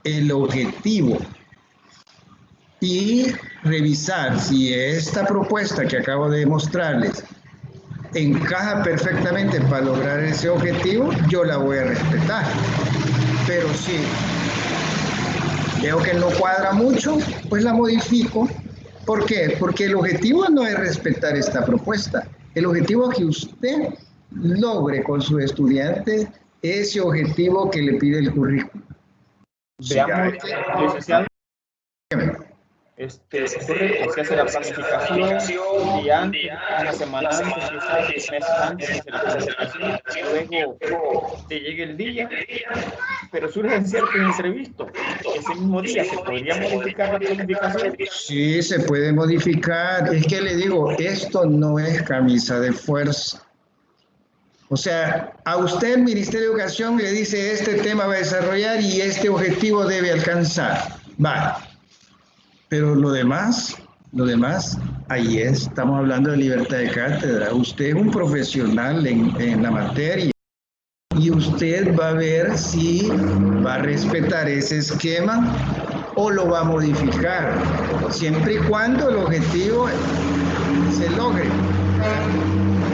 el objetivo y revisar si esta propuesta que acabo de mostrarles encaja perfectamente para lograr ese objetivo, yo la voy a respetar. Pero si veo que no cuadra mucho, pues la modifico. ¿Por qué? Porque el objetivo no es respetar esta propuesta. El objetivo es que usted logre con sus estudiantes ese objetivo que le pide el currículum. Veamos, licenciado. Correcto, se hace la planificación un día antes, una semana antes, meses antes de la planificación, luego te llega el día, pero surgen ciertos imprevistos. Ese mismo día se podría modificar la planificación. Sí, se puede modificar. Es que le digo, esto no es camisa de fuerza. O sea, a usted el Ministerio de Educación le dice este tema va a desarrollar y este objetivo debe alcanzar. Vale. Pero lo demás, ahí estamos hablando de libertad de cátedra. Usted es un profesional en la materia y usted va a ver si va a respetar ese esquema o lo va a modificar, siempre y cuando el objetivo se logre.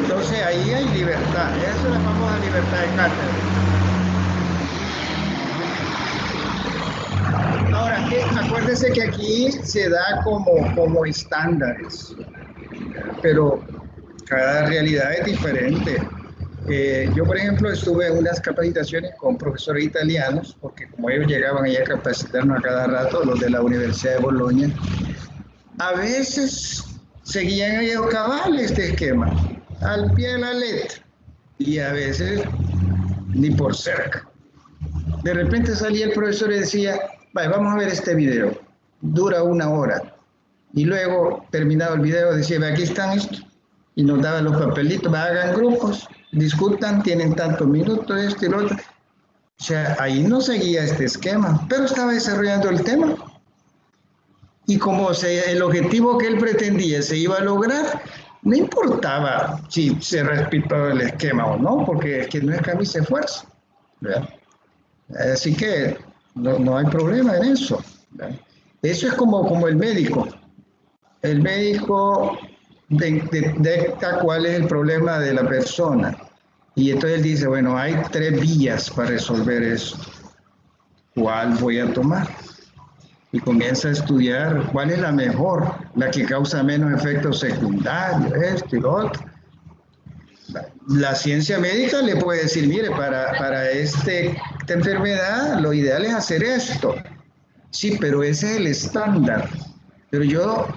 Entonces ahí hay libertad, eso es la famosa libertad de cátedra. Ahora, acuérdese que aquí se da como estándares, pero cada realidad es diferente. Yo, por ejemplo, estuve en unas capacitaciones con profesores italianos, porque como ellos llegaban allá a capacitarnos a cada rato, los de la Universidad de Bolonia, a veces seguían ellos cabal este esquema, al pie de la letra, y a veces ni por cerca. De repente salía el profesor y decía, vale, vamos a ver este video, dura 1 hora. Y luego, terminado el video, decía, aquí están estos. Y nos daba los papelitos, hagan grupos, discutan, tienen tantos minutos, esto y lo otro. O sea, ahí no seguía este esquema, pero estaba desarrollando el tema. Y como el objetivo que él pretendía se iba a lograr, no importaba si se respetó el esquema o no, porque es que no es camisa de fuerza, ¿verdad? Así que no hay problema en eso, ¿verdad? Eso es como el médico. El médico detecta cuál es el problema de la persona. Y entonces él dice, bueno, hay 3 vías para resolver eso. ¿Cuál voy a tomar? Y comienza a estudiar cuál es la mejor, la que causa menos efectos secundarios, esto y lo otro. La ciencia médica le puede decir, mire, para esta enfermedad lo ideal es hacer esto. Sí, pero ese es el estándar. Pero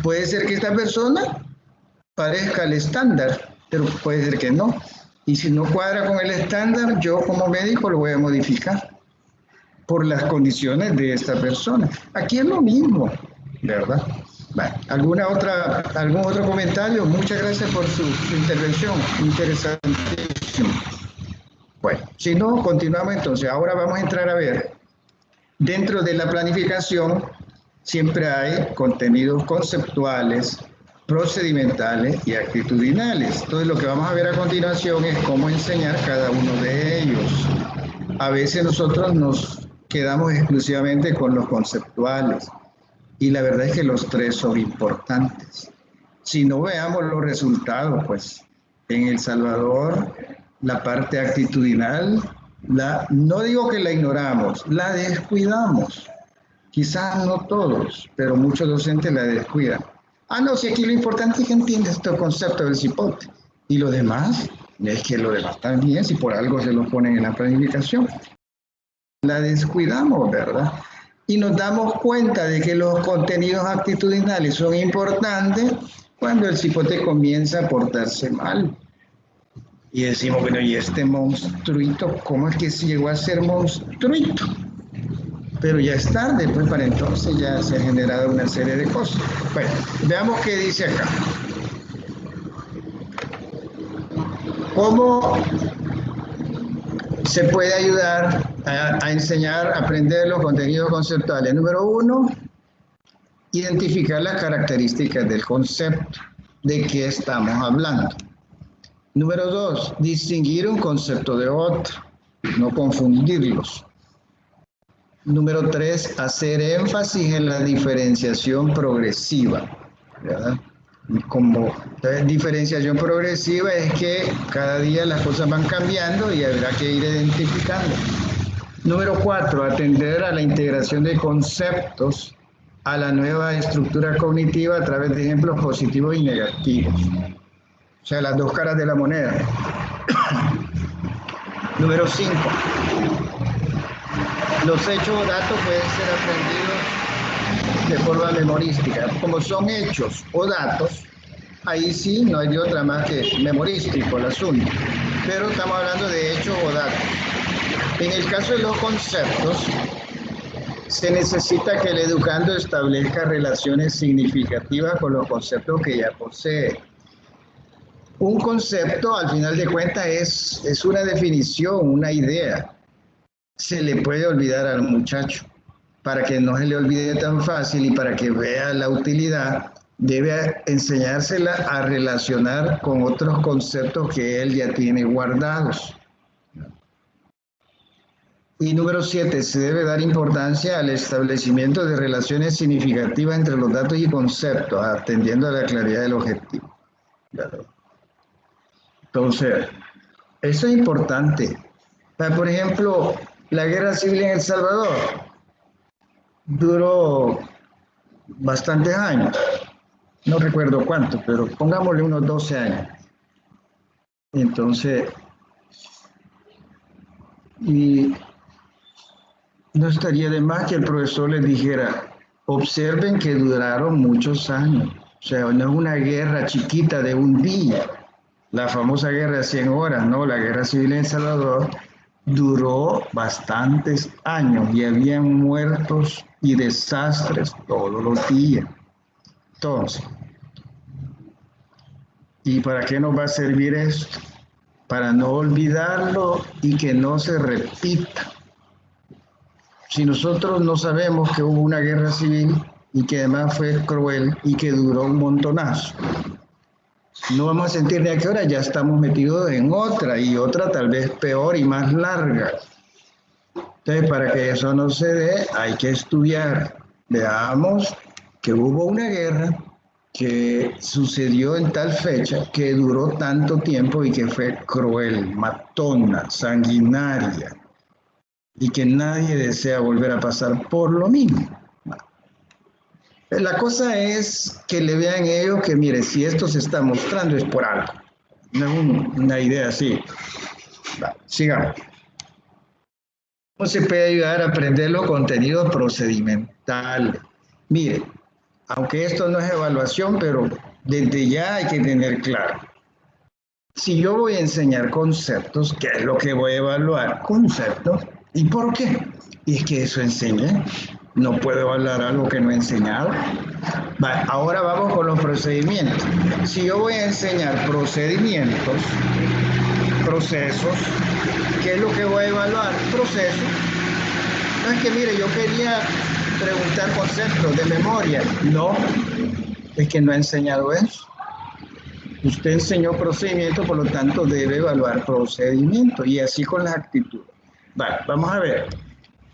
puede ser que esta persona parezca el estándar, pero puede ser que no. Y si no cuadra con el estándar, yo como médico lo voy a modificar por las condiciones de esta persona. Aquí es lo mismo, ¿verdad? Bueno, ¿algún otro comentario? Muchas gracias por su intervención, interesantísimo. Bueno, si no, continuamos entonces. Ahora vamos a entrar a ver, dentro de la planificación siempre hay contenidos conceptuales, procedimentales y actitudinales. Entonces lo que vamos a ver a continuación es cómo enseñar cada uno de ellos. A veces nosotros nos quedamos exclusivamente con los conceptuales y la verdad es que los tres son importantes. Si no veamos los resultados, pues en El Salvador la parte actitudinal, no digo que la ignoramos, la descuidamos. Quizás no todos, pero muchos docentes la descuidan. No, si aquí lo importante es que entiendas este concepto del cipote. Y lo demás, es que lo demás también, si por algo se lo ponen en la planificación. La descuidamos, ¿verdad? Y nos damos cuenta de que los contenidos actitudinales son importantes cuando el cipote comienza a portarse mal. Y decimos, bueno, ¿y este monstruito? ¿Cómo es que se llegó a ser monstruito? Pero ya es tarde, pues para entonces ya se ha generado una serie de cosas. Bueno, veamos qué dice acá. ¿Cómo se puede ayudar a enseñar, a aprender los contenidos conceptuales? Número 1, identificar las características del concepto, de qué estamos hablando. Número 2, distinguir un concepto de otro, no confundirlos. Número 3, hacer énfasis en la diferenciación progresiva, ¿verdad? Como diferenciación progresiva es que cada día las cosas van cambiando y habrá que ir identificando. Número 4, atender a la integración de conceptos a la nueva estructura cognitiva a través de ejemplos positivos y negativos. O sea, las dos caras de la moneda. Número 5. Los hechos o datos pueden ser aprendidos de forma memorística. Como son hechos o datos, ahí sí no hay de otra más que memorístico el asunto. Pero estamos hablando de hechos o datos. En el caso de los conceptos, se necesita que el educando establezca relaciones significativas con los conceptos que ya posee. Un concepto, al final de cuentas, es una definición, una idea. Se le puede olvidar al muchacho. Para que no se le olvide tan fácil y para que vea la utilidad, debe enseñársela a relacionar con otros conceptos que él ya tiene guardados. Y número 7, se debe dar importancia al establecimiento de relaciones significativas entre los datos y conceptos, atendiendo a la claridad del objetivo. Entonces, eso es importante. Por ejemplo, la guerra civil en El Salvador duró bastantes años. No recuerdo cuánto, pero pongámosle unos 12 años. Entonces, y no estaría de más que el profesor les dijera, observen que duraron muchos años. O sea, no es una guerra chiquita de un día. La famosa guerra de 100 horas, ¿no? La guerra civil en El Salvador duró bastantes años y habían muertos y desastres todos los días. Entonces, ¿y para qué nos va a servir esto? Para no olvidarlo y que no se repita. Si nosotros no sabemos que hubo una guerra civil y que además fue cruel y que duró un montonazo, no vamos a sentir de a qué hora ya estamos metidos en otra y otra tal vez peor y más larga. Entonces, para que eso no se dé, hay que estudiar. Veamos que hubo una guerra que sucedió en tal fecha, que duró tanto tiempo y que fue cruel, matona, sanguinaria, y que nadie desea volver a pasar por lo mismo. La cosa es que le vean ellos que, mire, si esto se está mostrando es por algo. No es una idea así. Sigamos. ¿Cómo se puede ayudar a aprender los contenidos procedimentales? Mire, aunque esto no es evaluación, pero desde ya hay que tener claro. Si yo voy a enseñar conceptos, ¿qué es lo que voy a evaluar? Conceptos. ¿Y por qué? Y es que eso enseña. No puedo hablar algo que no he enseñado. Ahora vamos con los procedimientos. Si yo voy a enseñar procedimientos, procesos. ¿Qué es lo que voy a evaluar? Procesos. No es que, mire, yo quería preguntar conceptos de memoria. No, es que no he enseñado eso. Usted enseñó procedimiento, por lo tanto debe evaluar procedimiento, y así con las actitudes. Vale, vamos a ver.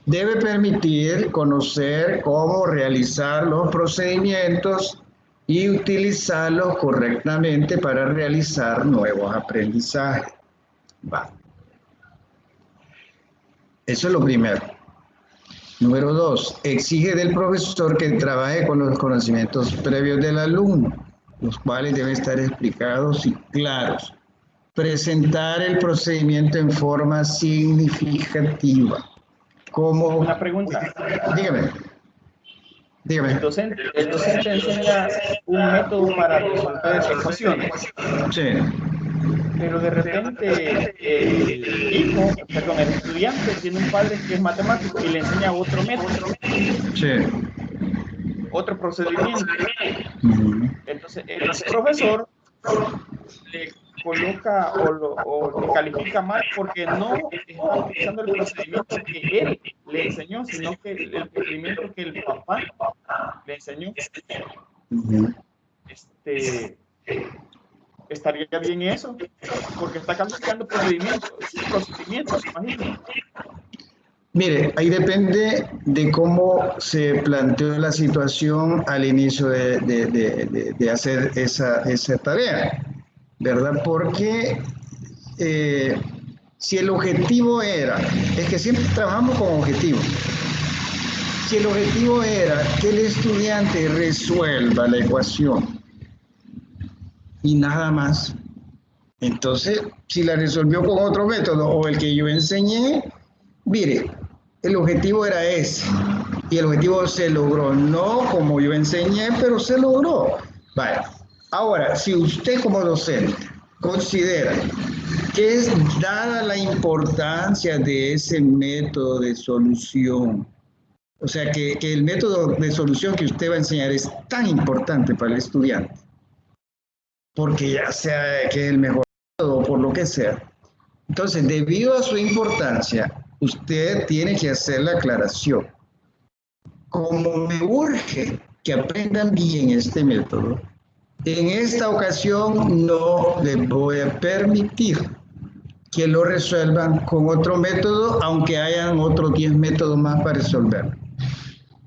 Debe permitir conocer cómo realizar los procedimientos y utilizarlos correctamente para realizar nuevos aprendizajes. Vale. Eso es lo primero. Número 2, exige del profesor que trabaje con los conocimientos previos del alumno, los cuales deben estar explicados y claros. Presentar el procedimiento en forma significativa. Como... Una pregunta. Dígame. El docente enseña un método para resolver ecuaciones. Sí. Pero de repente el estudiante tiene un padre que es matemático y le enseña otro método. Sí. Otro procedimiento. Entonces el profesor le coloca o le califica mal porque no está utilizando el procedimiento que él le enseñó, sino que el procedimiento que el papá le enseñó. ¿Estaría bien eso? Porque está calificando procedimientos, imagínate. Mire, ahí depende de cómo se planteó la situación al inicio de hacer esa tarea, ¿verdad? Porque si el objetivo era, es que siempre trabajamos con objetivos, si el objetivo era que el estudiante resuelva la ecuación y nada más, entonces si la resolvió con otro método o el que yo enseñé, mire, el objetivo era ese y el objetivo se logró, no como yo enseñé, pero se logró. Vale. Ahora, si usted como docente considera que es dada la importancia de ese método de solución, o sea que el método de solución que usted va a enseñar es tan importante para el estudiante, porque ya sea que es el mejor método o por lo que sea, entonces debido a su importancia, usted tiene que hacer la aclaración. Como me urge que aprendan bien este método, en esta ocasión no les voy a permitir que lo resuelvan con otro método, aunque hayan otros 10 métodos más para resolverlo.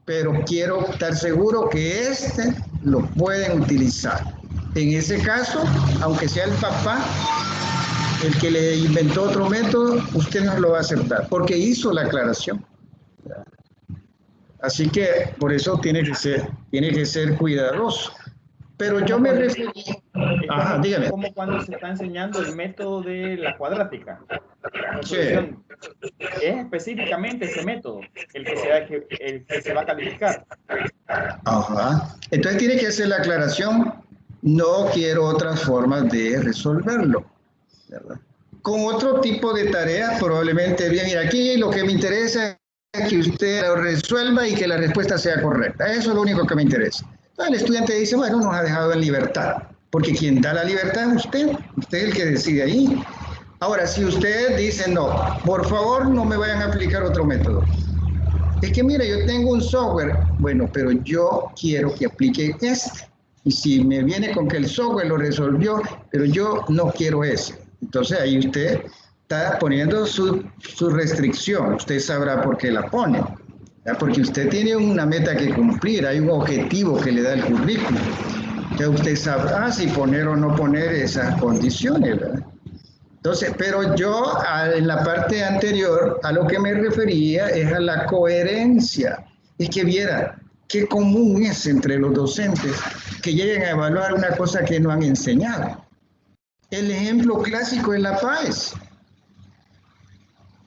Pero quiero estar seguro que este lo pueden utilizar. En ese caso, aunque sea el papá el que le inventó otro método, usted no lo va a aceptar, porque hizo la aclaración. Así que por eso tiene que ser cuidadoso. Pero yo me referí... Ajá, dígame. Como cuando se está enseñando el método de la cuadrática. Sí. Es específicamente ese método el que se va a calificar. Ajá. Entonces tiene que hacer la aclaración. No quiero otras formas de resolverlo, ¿verdad? Con otro tipo de tareas, probablemente, bien, mira, aquí lo que me interesa es que usted lo resuelva y que la respuesta sea correcta. Eso es lo único que me interesa. Entonces el estudiante dice, bueno, nos ha dejado en libertad, porque quien da la libertad es usted es el que decide ahí. Ahora, si usted dice, no, por favor no me vayan a aplicar otro método. Es que mire, yo tengo un software, bueno, pero yo quiero que aplique este. Y si me viene con que el software lo resolvió, pero yo no quiero ese. Entonces ahí usted está poniendo su restricción. Usted sabrá por qué la pone. ¿Ya? Porque usted tiene una meta que cumplir, hay un objetivo que le da el currículum. Entonces usted sabrá si poner o no poner esas condiciones, ¿verdad? Entonces, pero yo en la parte anterior a lo que me refería es a la coherencia. Es que viera qué común es entre los docentes que lleguen a evaluar una cosa que no han enseñado. El ejemplo clásico es la PAES.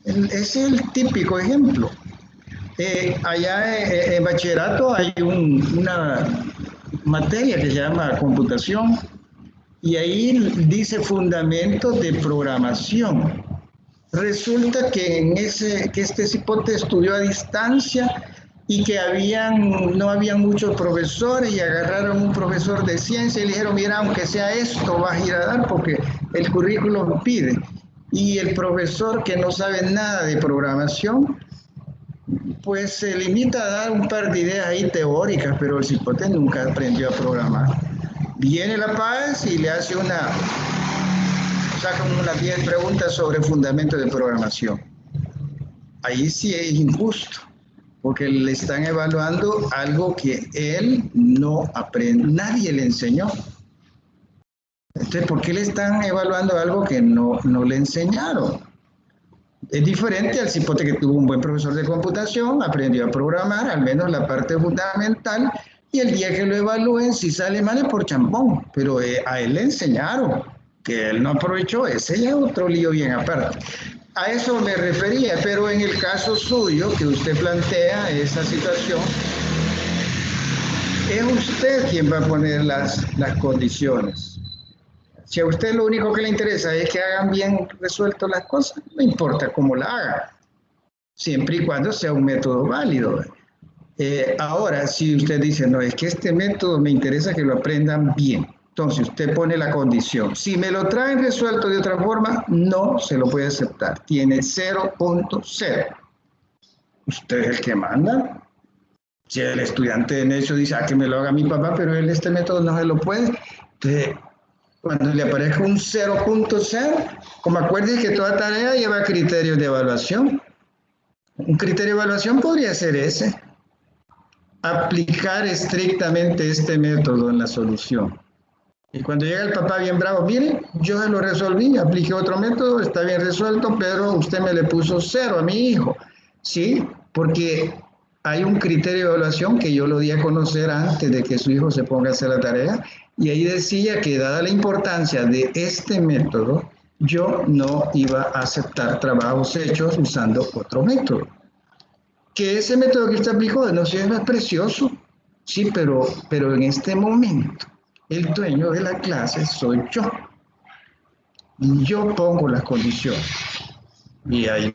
Es el típico ejemplo. Allá en bachillerato hay una materia que se llama computación y ahí dice fundamentos de programación. Resulta que este cipote estudió a distancia y que no habían muchos profesores y agarraron un profesor de ciencia y le dijeron, mira, aunque sea esto, vas a ir a dar porque el currículum lo pide. Y el profesor que no sabe nada de programación, pues se limita a dar un par de ideas ahí teóricas, pero el cipote nunca aprendió a programar. Viene la paz y le hace saca unas 10 preguntas sobre fundamentos de programación. Ahí sí es injusto, porque le están evaluando algo que él no aprende, nadie le enseñó. Entonces, ¿por qué le están evaluando algo que no le enseñaron? Es diferente al cipote que tuvo un buen profesor de computación, aprendió a programar, al menos la parte fundamental, y el día que lo evalúen, si sale mal es por champón, pero a él le enseñaron, que él no aprovechó, ese ya es otro lío bien aparte. A eso me refería, pero en el caso suyo, que usted plantea esa situación, es usted quien va a poner las condiciones. Si a usted lo único que le interesa es que hagan bien resuelto las cosas, no importa cómo la hagan, siempre y cuando sea un método válido. Ahora, si usted dice, no, es que este método me interesa que lo aprendan bien, entonces usted pone la condición. Si me lo traen resuelto de otra forma, no se lo puede aceptar. Tiene 0.0. Usted es el que manda. Si el estudiante de necio dice, que me lo haga mi papá, pero él este método no se lo puede, entonces cuando le aparezca un 0.0, como acuérdense que toda tarea lleva criterios de evaluación. Un criterio de evaluación podría ser ese. Aplicar estrictamente este método en la solución. Y cuando llega el papá bien bravo, mire, yo se lo resolví, apliqué otro método, está bien resuelto, pero usted me le puso 0 a mi hijo. Sí, porque hay un criterio de evaluación que yo lo di a conocer antes de que su hijo se ponga a hacer la tarea, y ahí decía que dada la importancia de este método, yo no iba a aceptar trabajos hechos usando otro método. Que ese método que usted aplicó no sé, es precioso, sí, pero en este momento el dueño de la clase soy yo. Yo pongo las condiciones. Y ahí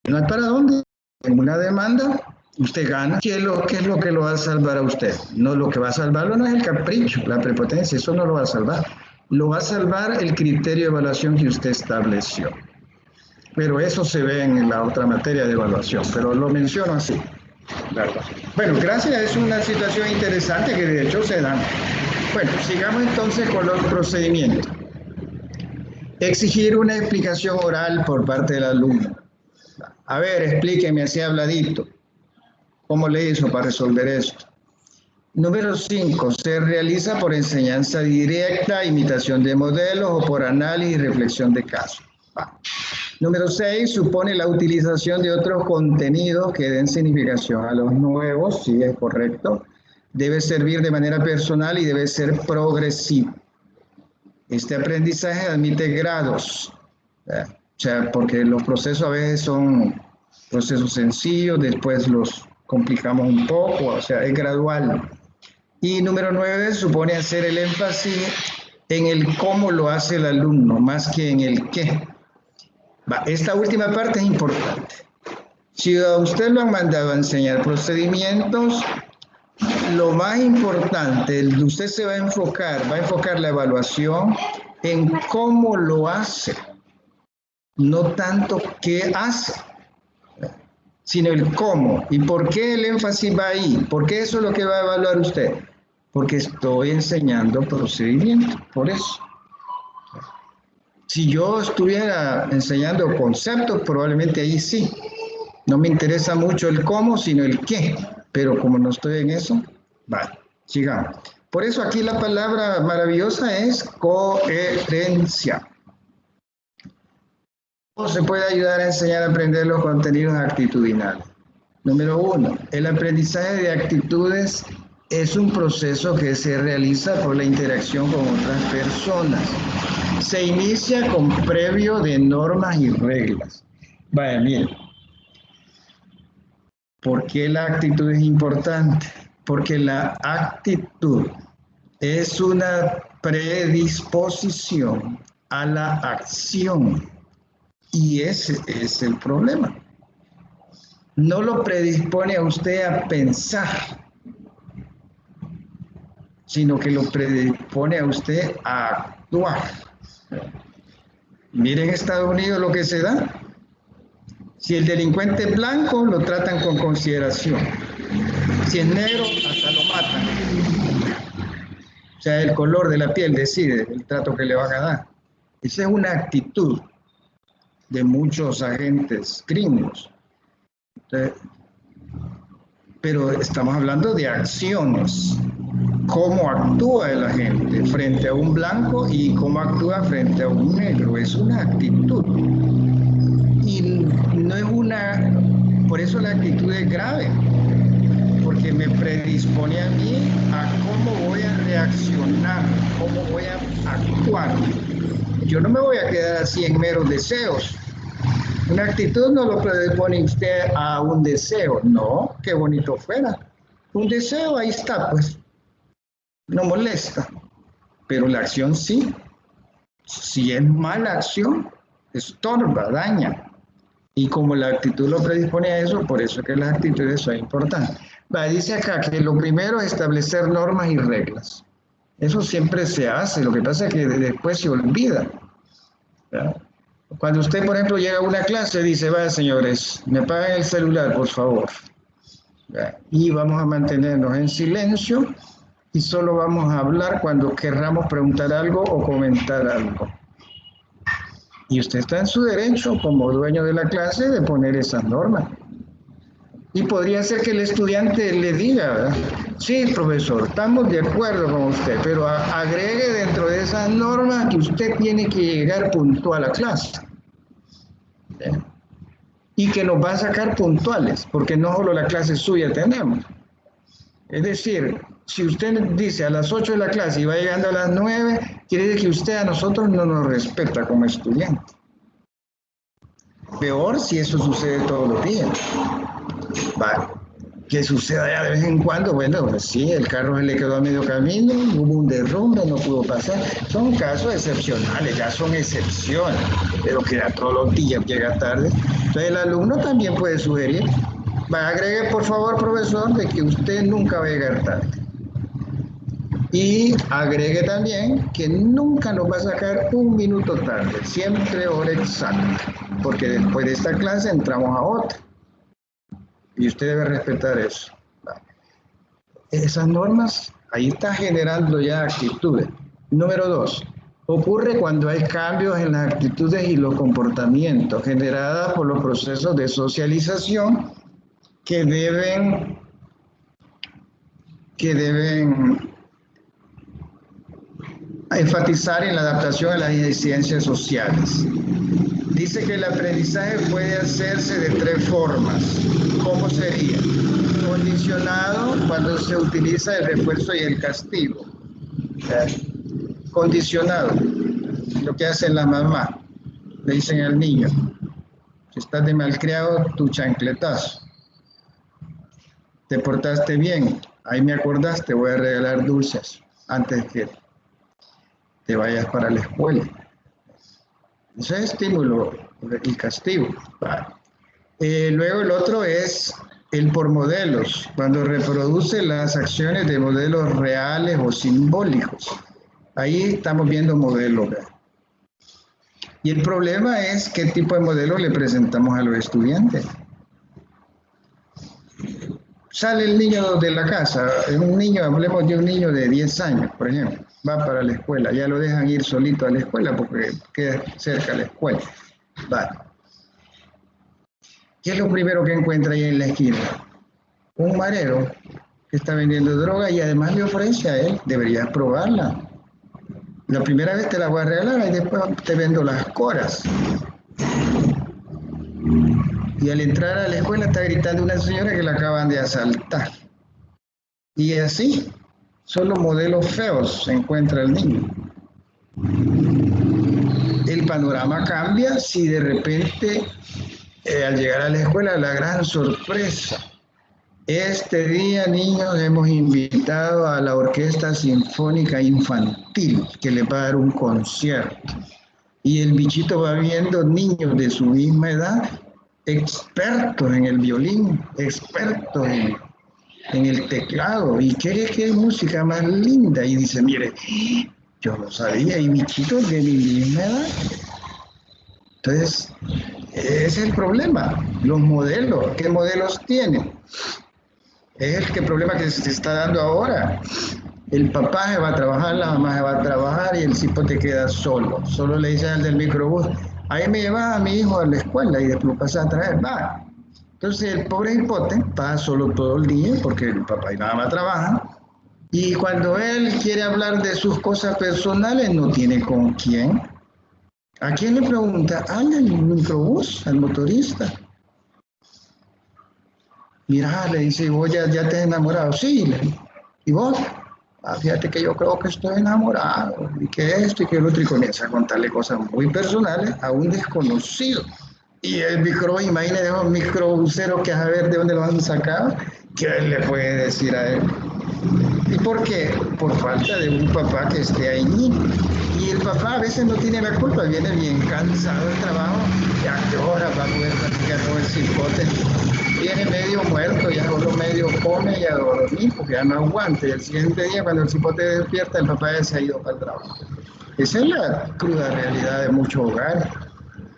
no hay para dónde. En una demanda, usted gana. ¿Qué es lo que lo va a salvar a usted? No, lo que va a salvarlo no es el capricho, la prepotencia, eso no lo va a salvar. Lo va a salvar el criterio de evaluación que usted estableció. Pero eso se ve en la otra materia de evaluación, pero lo menciono así. Bueno, gracias, es una situación interesante que de hecho se da. Bueno, sigamos entonces con los procedimientos. Exigir una explicación oral por parte del alumno. A ver, explíqueme así habladito. ¿Cómo le hizo para resolver esto? Número 5. Se realiza por enseñanza directa, imitación de modelos o por análisis y reflexión de casos. Número 6. Supone la utilización de otros contenidos que den significación a los nuevos. Sí, es correcto. Debe servir de manera personal y debe ser progresivo. Este aprendizaje admite grados. O sea, porque los procesos a veces son procesos sencillos, después los complicamos un poco, o sea, es gradual. Y número 9, supone hacer el énfasis en el cómo lo hace el alumno, más que en el qué. Esta última parte es importante. Si a usted lo han mandado a enseñar procedimientos, lo más importante, usted se va a enfocar la evaluación en cómo lo hace, no tanto qué hace, sino el cómo. ¿Y por qué el énfasis va ahí? ¿Por qué eso es lo que va a evaluar usted? Porque estoy enseñando procedimientos, por eso. Si yo estuviera enseñando conceptos, probablemente ahí sí. No me interesa mucho el cómo, sino el qué. Pero como no estoy en eso, vale, sigamos. Por eso aquí la palabra maravillosa es coherencia. ¿Cómo se puede ayudar a enseñar a aprender los contenidos actitudinales? Número 1, el aprendizaje de actitudes es un proceso que se realiza por la interacción con otras personas. Se inicia con previo de normas y reglas. Vaya, miren. ¿Por qué la actitud es importante? Porque la actitud es una predisposición a la acción. Y ese es el problema. No lo predispone a usted a pensar, sino que lo predispone a usted a actuar. Miren en Estados Unidos lo que se da. Si el delincuente es blanco, lo tratan con consideración. Si es negro, hasta lo matan. O sea, el color de la piel decide el trato que le van a dar. Esa es una actitud de muchos agentes gringos. Pero estamos hablando de acciones. Cómo actúa el agente frente a un blanco y cómo actúa frente a un negro. Es una actitud. Y no es una... Por eso la actitud es grave. Porque me predispone a mí a cómo voy a reaccionar, cómo voy a actuar. Yo no me voy a quedar así en meros deseos. Una actitud no lo predispone usted a un deseo. No, qué bonito fuera. Un deseo, ahí está, pues. No molesta. Pero la acción sí. Si es mala acción, estorba, daña. Y como la actitud lo predispone a eso, por eso es que las actitudes son importantes. Dice acá que lo primero es establecer normas y reglas. Eso siempre se hace, lo que pasa es que después se olvida. ¿Verdad? Cuando usted, por ejemplo, llega a una clase, dice, vaya señores, me pagan el celular, por favor. ¿Verdad? Y vamos a mantenernos en silencio y solo vamos a hablar cuando querramos preguntar algo o comentar algo. Y usted está en su derecho, como dueño de la clase, de poner esas normas. Y podría ser que el estudiante le diga, ¿verdad? Sí, profesor, estamos de acuerdo con usted, pero agregue dentro de esas normas que usted tiene que llegar puntual a clase. ¿Sí? Y que nos va a sacar puntuales, porque no solo la clase suya tenemos. Es decir, si usted dice a las 8 de la clase y va llegando a las 9, quiere decir que usted a nosotros no nos respeta como estudiante. Peor si eso sucede todos los días. Vale. Que suceda ya de vez en cuando, bueno, pues sí, el carro se le quedó a medio camino, hubo un derrumbe, no pudo pasar. Son casos excepcionales, ya son excepciones, pero que ya todos los días llega tarde. Entonces el alumno también puede sugerir, agregue por favor, profesor, de que usted nunca va a llegar tarde. Y agregue también que nunca nos va a sacar un minuto tarde, siempre hora exacta, porque después de esta clase entramos a otra. Y usted debe respetar eso. Esas normas, ahí está generando ya actitudes. Número 2, ocurre cuando hay cambios en las actitudes y los comportamientos generadas por los procesos de socialización que deben enfatizar en la adaptación a las incidencias sociales. Dice que el aprendizaje puede hacerse de 3 formas. ¿Cómo sería? Condicionado, cuando se utiliza el refuerzo y el castigo. Condicionado, lo que hacen las mamás. Le dicen al niño, si estás de malcriado, tu chancletazo. Te portaste bien, ahí me acordaste, voy a regalar dulces antes que te vayas para la escuela. Eso es estímulo y castigo. Luego el otro es el por modelos, cuando reproduce las acciones de modelos reales o simbólicos. Ahí estamos viendo modelos. Y el problema es qué tipo de modelos le presentamos a los estudiantes. Sale el niño de la casa, un niño, hablemos de un niño de 10 años, por ejemplo, va para la escuela, ya lo dejan ir solito a la escuela porque queda cerca la escuela. Vale. ¿Qué es lo primero que encuentra ahí en la esquina? Un marero que está vendiendo droga y además le ofrece a él, deberías probarla. La primera vez te la voy a regalar y después te vendo las coras. Y al entrar a la escuela está gritando una señora que la acaban de asaltar. Y así, solo modelos feos se encuentra el niño. El panorama cambia si de repente, al llegar a la escuela, la gran sorpresa. Este día, niños, hemos invitado a la Orquesta Sinfónica Infantil, que le va a dar un concierto. Y el bichito va viendo niños de su misma edad, expertos en el violín, expertos en el teclado, y qué música más linda, y dice, mire, yo no sabía, hay bichitos de mi misma edad. Entonces, ese es el problema. Los modelos, ¿qué modelos tienen? Es el problema que se está dando ahora. El papá se va a trabajar, la mamá se va a trabajar y el cipote queda solo. Solo le dicen al del microbús, ahí me lleva a mi hijo a la escuela y después pasa a traer, va. Entonces el pobre cipote pasa solo todo el día porque el papá y la mamá trabajan. Y cuando él quiere hablar de sus cosas personales, no tiene con quién. ¿A quién le pregunta? Al microbús, al motorista. Mira, le dice, ¿vos ya te has enamorado? Sí, ¿y vos? Fíjate que yo creo que estoy enamorado, y que esto y que el otro, y comienza a contarle cosas muy personales a un desconocido. Y el imagínate un microbusero que a ver de dónde lo han sacado, ¿qué le puede decir a él? ¿Y por qué? Por falta de un papá que esté ahí. Y el papá a veces no tiene la culpa, viene bien cansado del trabajo, ¿y a qué hora va a poder platicar con el cipote? Viene medio muerto, ya solo medio come y a dormir, porque ya no aguanta. Y el siguiente día, cuando el cipote despierta, el papá ya se ha ido para el trabajo. Esa es la cruda realidad de muchos hogares.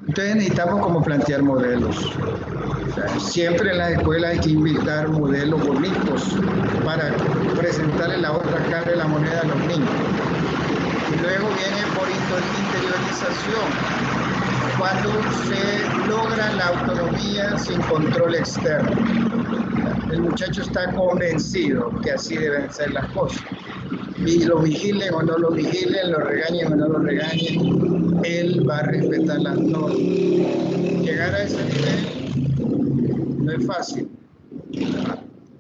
Entonces necesitamos como plantear modelos. O sea, siempre en las escuelas hay que invitar modelos bonitos para presentarle la otra cara de la moneda a los niños. Y luego viene por interiorización, cuando se logra la autonomía sin control externo. El muchacho está convencido que así deben ser las cosas. Y lo vigilen o no lo vigilen, lo regañen o no lo regañen, él va a respetar las normas. Llegar a ese nivel no es fácil.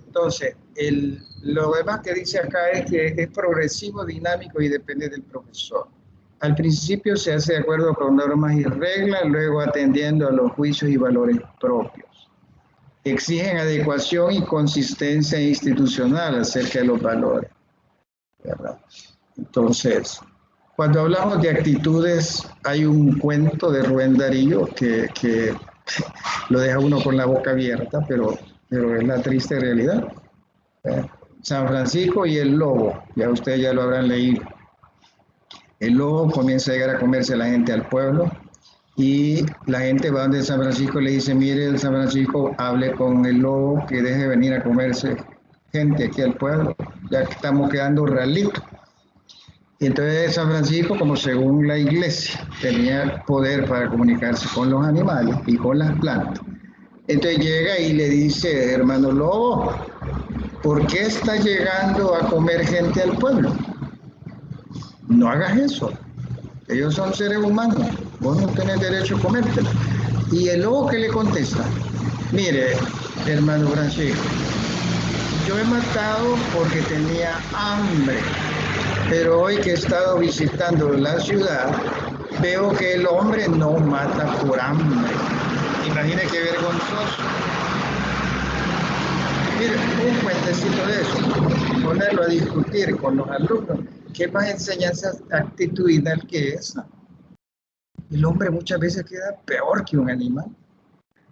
Entonces, lo demás que dice acá es que es progresivo, dinámico y depende del profesor. Al principio se hace de acuerdo con normas y reglas, luego atendiendo a los juicios y valores propios. Exigen adecuación y consistencia institucional acerca de los valores, ¿verdad? Entonces, cuando hablamos de actitudes, hay un cuento de Rubén Darío que lo deja uno con la boca abierta, pero es la triste realidad. San Francisco y el lobo, ya ustedes ya lo habrán leído. El lobo comienza a llegar a comerse a la gente al pueblo y la gente va donde San Francisco y le dice, mire, San Francisco, hable con el lobo que deje venir a comerse gente aquí al pueblo, ya que estamos quedando ralitos. Y entonces San Francisco, como según la iglesia, tenía poder para comunicarse con los animales y con las plantas. Entonces llega y le dice, hermano lobo, ¿por qué está llegando a comer gente al pueblo? No hagas eso. Ellos son seres humanos. Vos no tenés derecho a comértelo. Y el lobo que le contesta, mire, hermano Francisco, yo he matado porque tenía hambre, pero hoy que he estado visitando la ciudad, veo que el hombre no mata por hambre. Imagine qué vergonzoso. Mire, un cuentecito de eso, ponerlo a discutir con los alumnos. ¿Qué más enseñanza actitudinal que esa? El hombre muchas veces queda peor que un animal.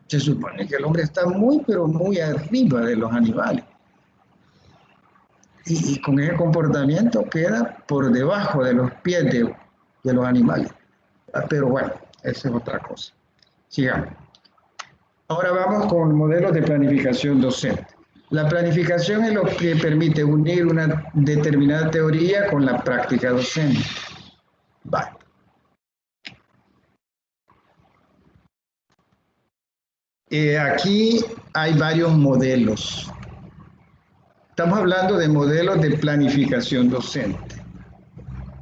Se supone que el hombre está muy, pero muy arriba de los animales. Y con ese comportamiento queda por debajo de los pies de los animales. Pero bueno, esa es otra cosa. Sigamos. Ahora vamos con modelos de planificación docente. La planificación es lo que permite unir una determinada teoría con la práctica docente. Vale. Aquí hay varios modelos. Estamos hablando de modelos de planificación docente.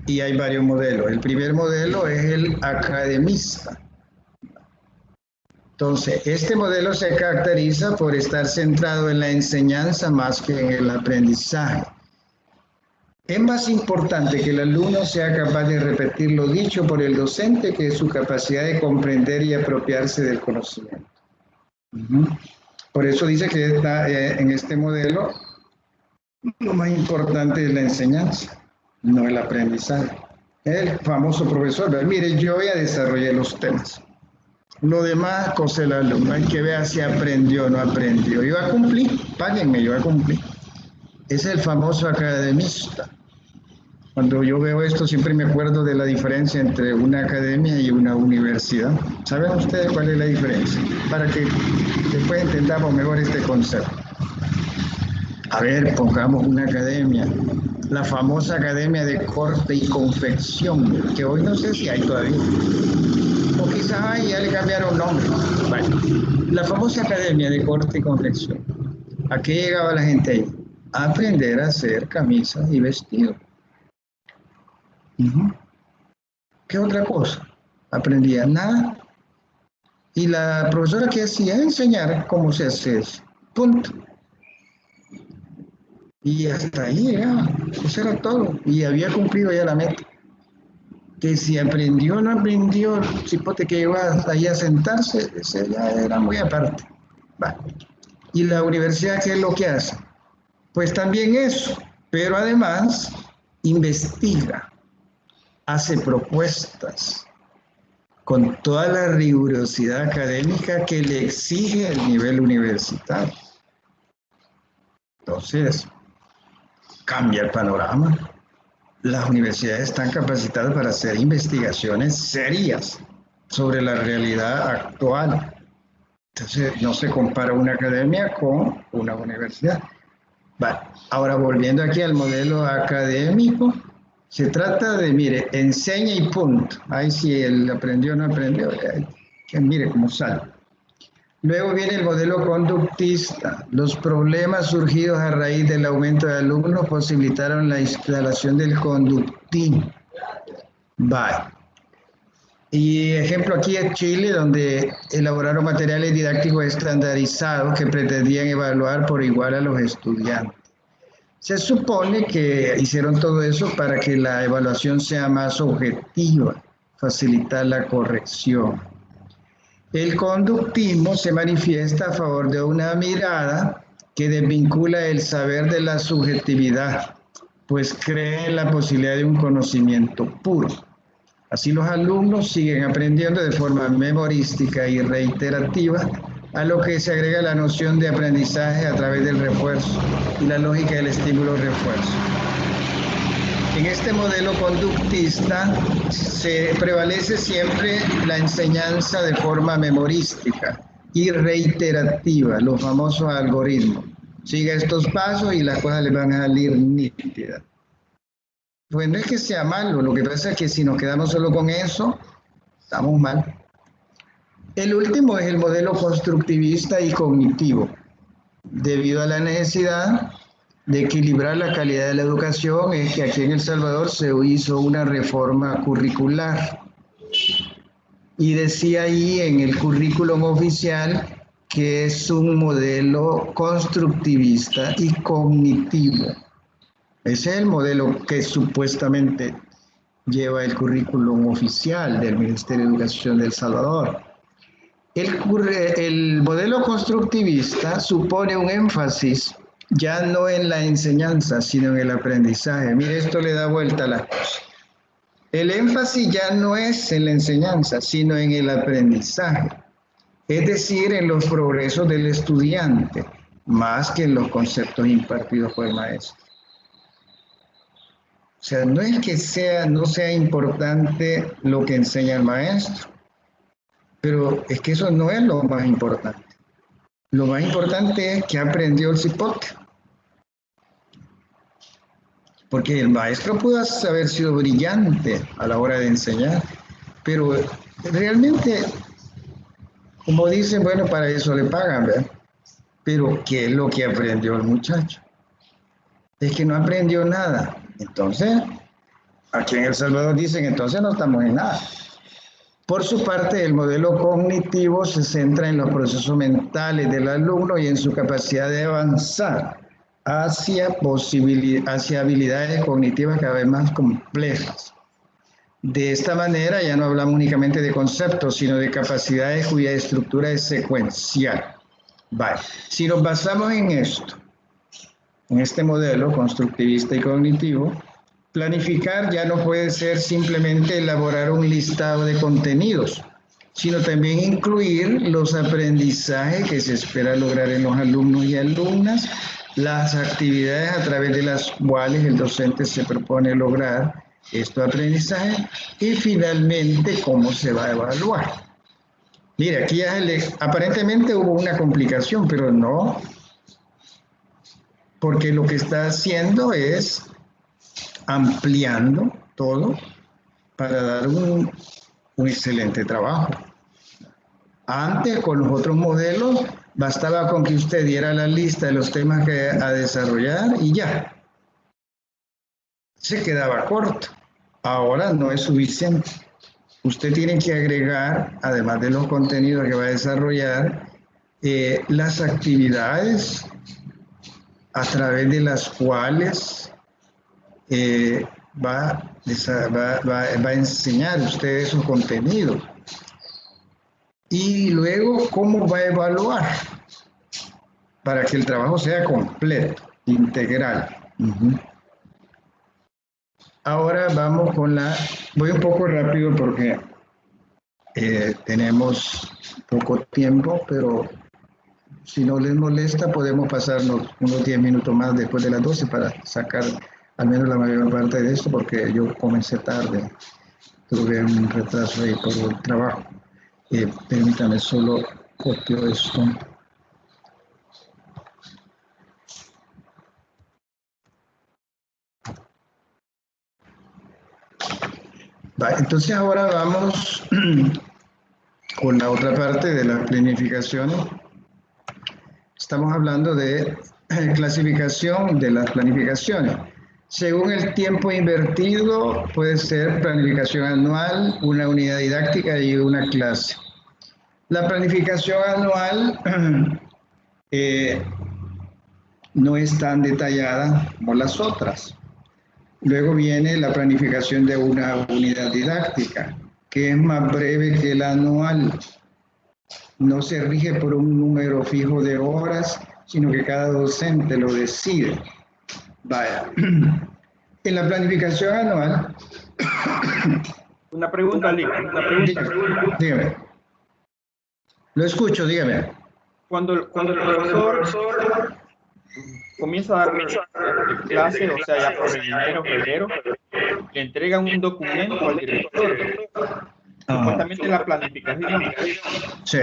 Y hay varios modelos. El primer modelo es el academista. Entonces, este modelo se caracteriza por estar centrado en la enseñanza más que en el aprendizaje. Es más importante que el alumno sea capaz de repetir lo dicho por el docente que su capacidad de comprender y apropiarse del conocimiento. Por eso dice que en este modelo lo más importante es la enseñanza, no el aprendizaje. El famoso profesor, mire, yo voy a desarrollar los temas. Lo demás, cosa del alumno, hay que ver si aprendió o no aprendió. Yo voy a cumplir, páguenme, yo voy a cumplir. Ese es el famoso academista. Cuando yo veo esto siempre me acuerdo de la diferencia entre una academia y una universidad. ¿Saben ustedes cuál es la diferencia? Para que después entendamos mejor este concepto. A ver, pongamos una academia, la famosa Academia de Corte y Confección, que hoy no sé si hay todavía. O quizás hay, ya le cambiaron nombre. Bueno, la famosa Academia de Corte y Confección. ¿A qué llegaba la gente ahí? A aprender a hacer camisas y vestidos. ¿Qué otra cosa? Aprendía nada. Y la profesora que hacía enseñar cómo se hace eso. Punto. Y hasta ahí llegaba. Eso era todo. Y había cumplido ya la meta. Que si aprendió o no aprendió, el cipote que iba ahí a sentarse, ese ya era muy aparte. Va. ¿Y la universidad qué es lo que hace? Pues también eso, pero además investiga, hace propuestas con toda la rigurosidad académica que le exige el nivel universitario. Entonces, cambia el panorama. Las universidades están capacitadas para hacer investigaciones serias sobre la realidad actual. Entonces, no se compara una academia con una universidad. Vale. Ahora, volviendo aquí al modelo académico, se trata de, mire, enseña y punto. Ahí si él aprendió o no aprendió, que mire cómo sale. Luego viene el modelo conductista. Los problemas surgidos a raíz del aumento de alumnos posibilitaron la instalación del conductismo. Vale. Y ejemplo aquí es Chile, donde elaboraron materiales didácticos estandarizados que pretendían evaluar por igual a los estudiantes. Se supone que hicieron todo eso para que la evaluación sea más objetiva, facilitar la corrección. El conductismo se manifiesta a favor de una mirada que desvincula el saber de la subjetividad, pues cree en la posibilidad de un conocimiento puro. Así los alumnos siguen aprendiendo de forma memorística y reiterativa, a lo que se agrega la noción de aprendizaje a través del refuerzo y la lógica del estímulo-refuerzo. En este modelo conductista se prevalece siempre la enseñanza de forma memorística y reiterativa, los famosos algoritmos. Siga estos pasos y las cosas le van a salir nítidas. Pues no es que sea malo, lo que pasa es que si nos quedamos solo con eso, estamos mal. El último es el modelo constructivista y cognitivo. Debido a la necesidad de equilibrar la calidad de la educación, es que aquí en El Salvador se hizo una reforma curricular. Y decía ahí en el currículum oficial que es un modelo constructivista y cognitivo. Ese es el modelo que supuestamente lleva el currículum oficial del Ministerio de Educación de El Salvador. El modelo constructivista supone un énfasis ya no en la enseñanza, sino en el aprendizaje. Mire, esto le da vuelta a las cosas. El énfasis ya no es en la enseñanza, sino en el aprendizaje. Es decir, en los progresos del estudiante, más que en los conceptos impartidos por el maestro. O sea, no es que no sea importante lo que enseña el maestro, pero es que eso no es lo más importante. Lo más importante es que aprendió el cipote. Porque el maestro pudo haber sido brillante a la hora de enseñar, pero realmente, como dicen, bueno, para eso le pagan, ¿verdad? Pero ¿qué es lo que aprendió el muchacho? Es que no aprendió nada. Entonces, aquí en El Salvador dicen, entonces no estamos en nada. Por su parte, el modelo cognitivo se centra en los procesos mentales del alumno y en su capacidad de avanzar hacia habilidades cognitivas cada vez más complejas. De esta manera ya no hablamos únicamente de conceptos, sino de capacidades cuya estructura es secuencial. Vale. Si nos basamos en esto, en este modelo constructivista y cognitivo, planificar ya no puede ser simplemente elaborar un listado de contenidos, sino también incluir los aprendizajes que se espera lograr en los alumnos y alumnas las actividades a través de las cuales el docente se propone lograr este aprendizaje y finalmente cómo se va a evaluar. Mire, aquí ya aparentemente hubo una complicación, pero no, porque lo que está haciendo es ampliando todo para dar un excelente trabajo. Antes, con los otros modelos, bastaba con que usted diera la lista de los temas que a desarrollar y ya. Se quedaba corto. Ahora no es suficiente. Usted tiene que agregar, además de los contenidos que va a desarrollar, las actividades a través de las cuales va a enseñar usted esos contenidos. Y luego, ¿cómo va a evaluar? Para que el trabajo sea completo, integral. Ahora vamos con voy un poco rápido porque tenemos poco tiempo, pero si no les molesta podemos pasarnos unos 10 minutos más después de las 12 para sacar al menos la mayor parte de esto, porque yo comencé tarde, tuve un retraso ahí por el trabajo. Permítame, solo copio esto. Entonces ahora vamos con la otra parte de las planificaciones. Estamos hablando de clasificación de las planificaciones. Según el tiempo invertido, puede ser planificación anual, una unidad didáctica y una clase. La planificación anual no es tan detallada como las otras. Luego viene la planificación de una unidad didáctica, que es más breve que la anual. No se rige por un número fijo de horas, sino que cada docente lo decide. Vaya. En la planificación anual... Una pregunta, Lick, una pregunta. Dígame. Lo escucho, dígame. Cuando el profesor comienza a dar clase, o sea, ya por enero, febrero, le entregan un documento al director. Supuestamente la planificación. Sí.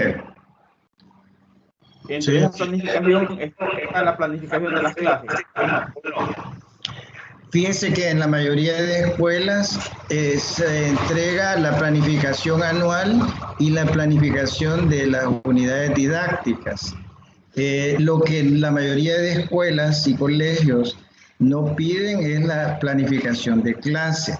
Entre esa planificación está la planificación de las clases. Fíjense que en la mayoría de escuelas se entrega la planificación anual y la planificación de las unidades didácticas. Lo que la mayoría de escuelas y colegios no piden es la planificación de clase.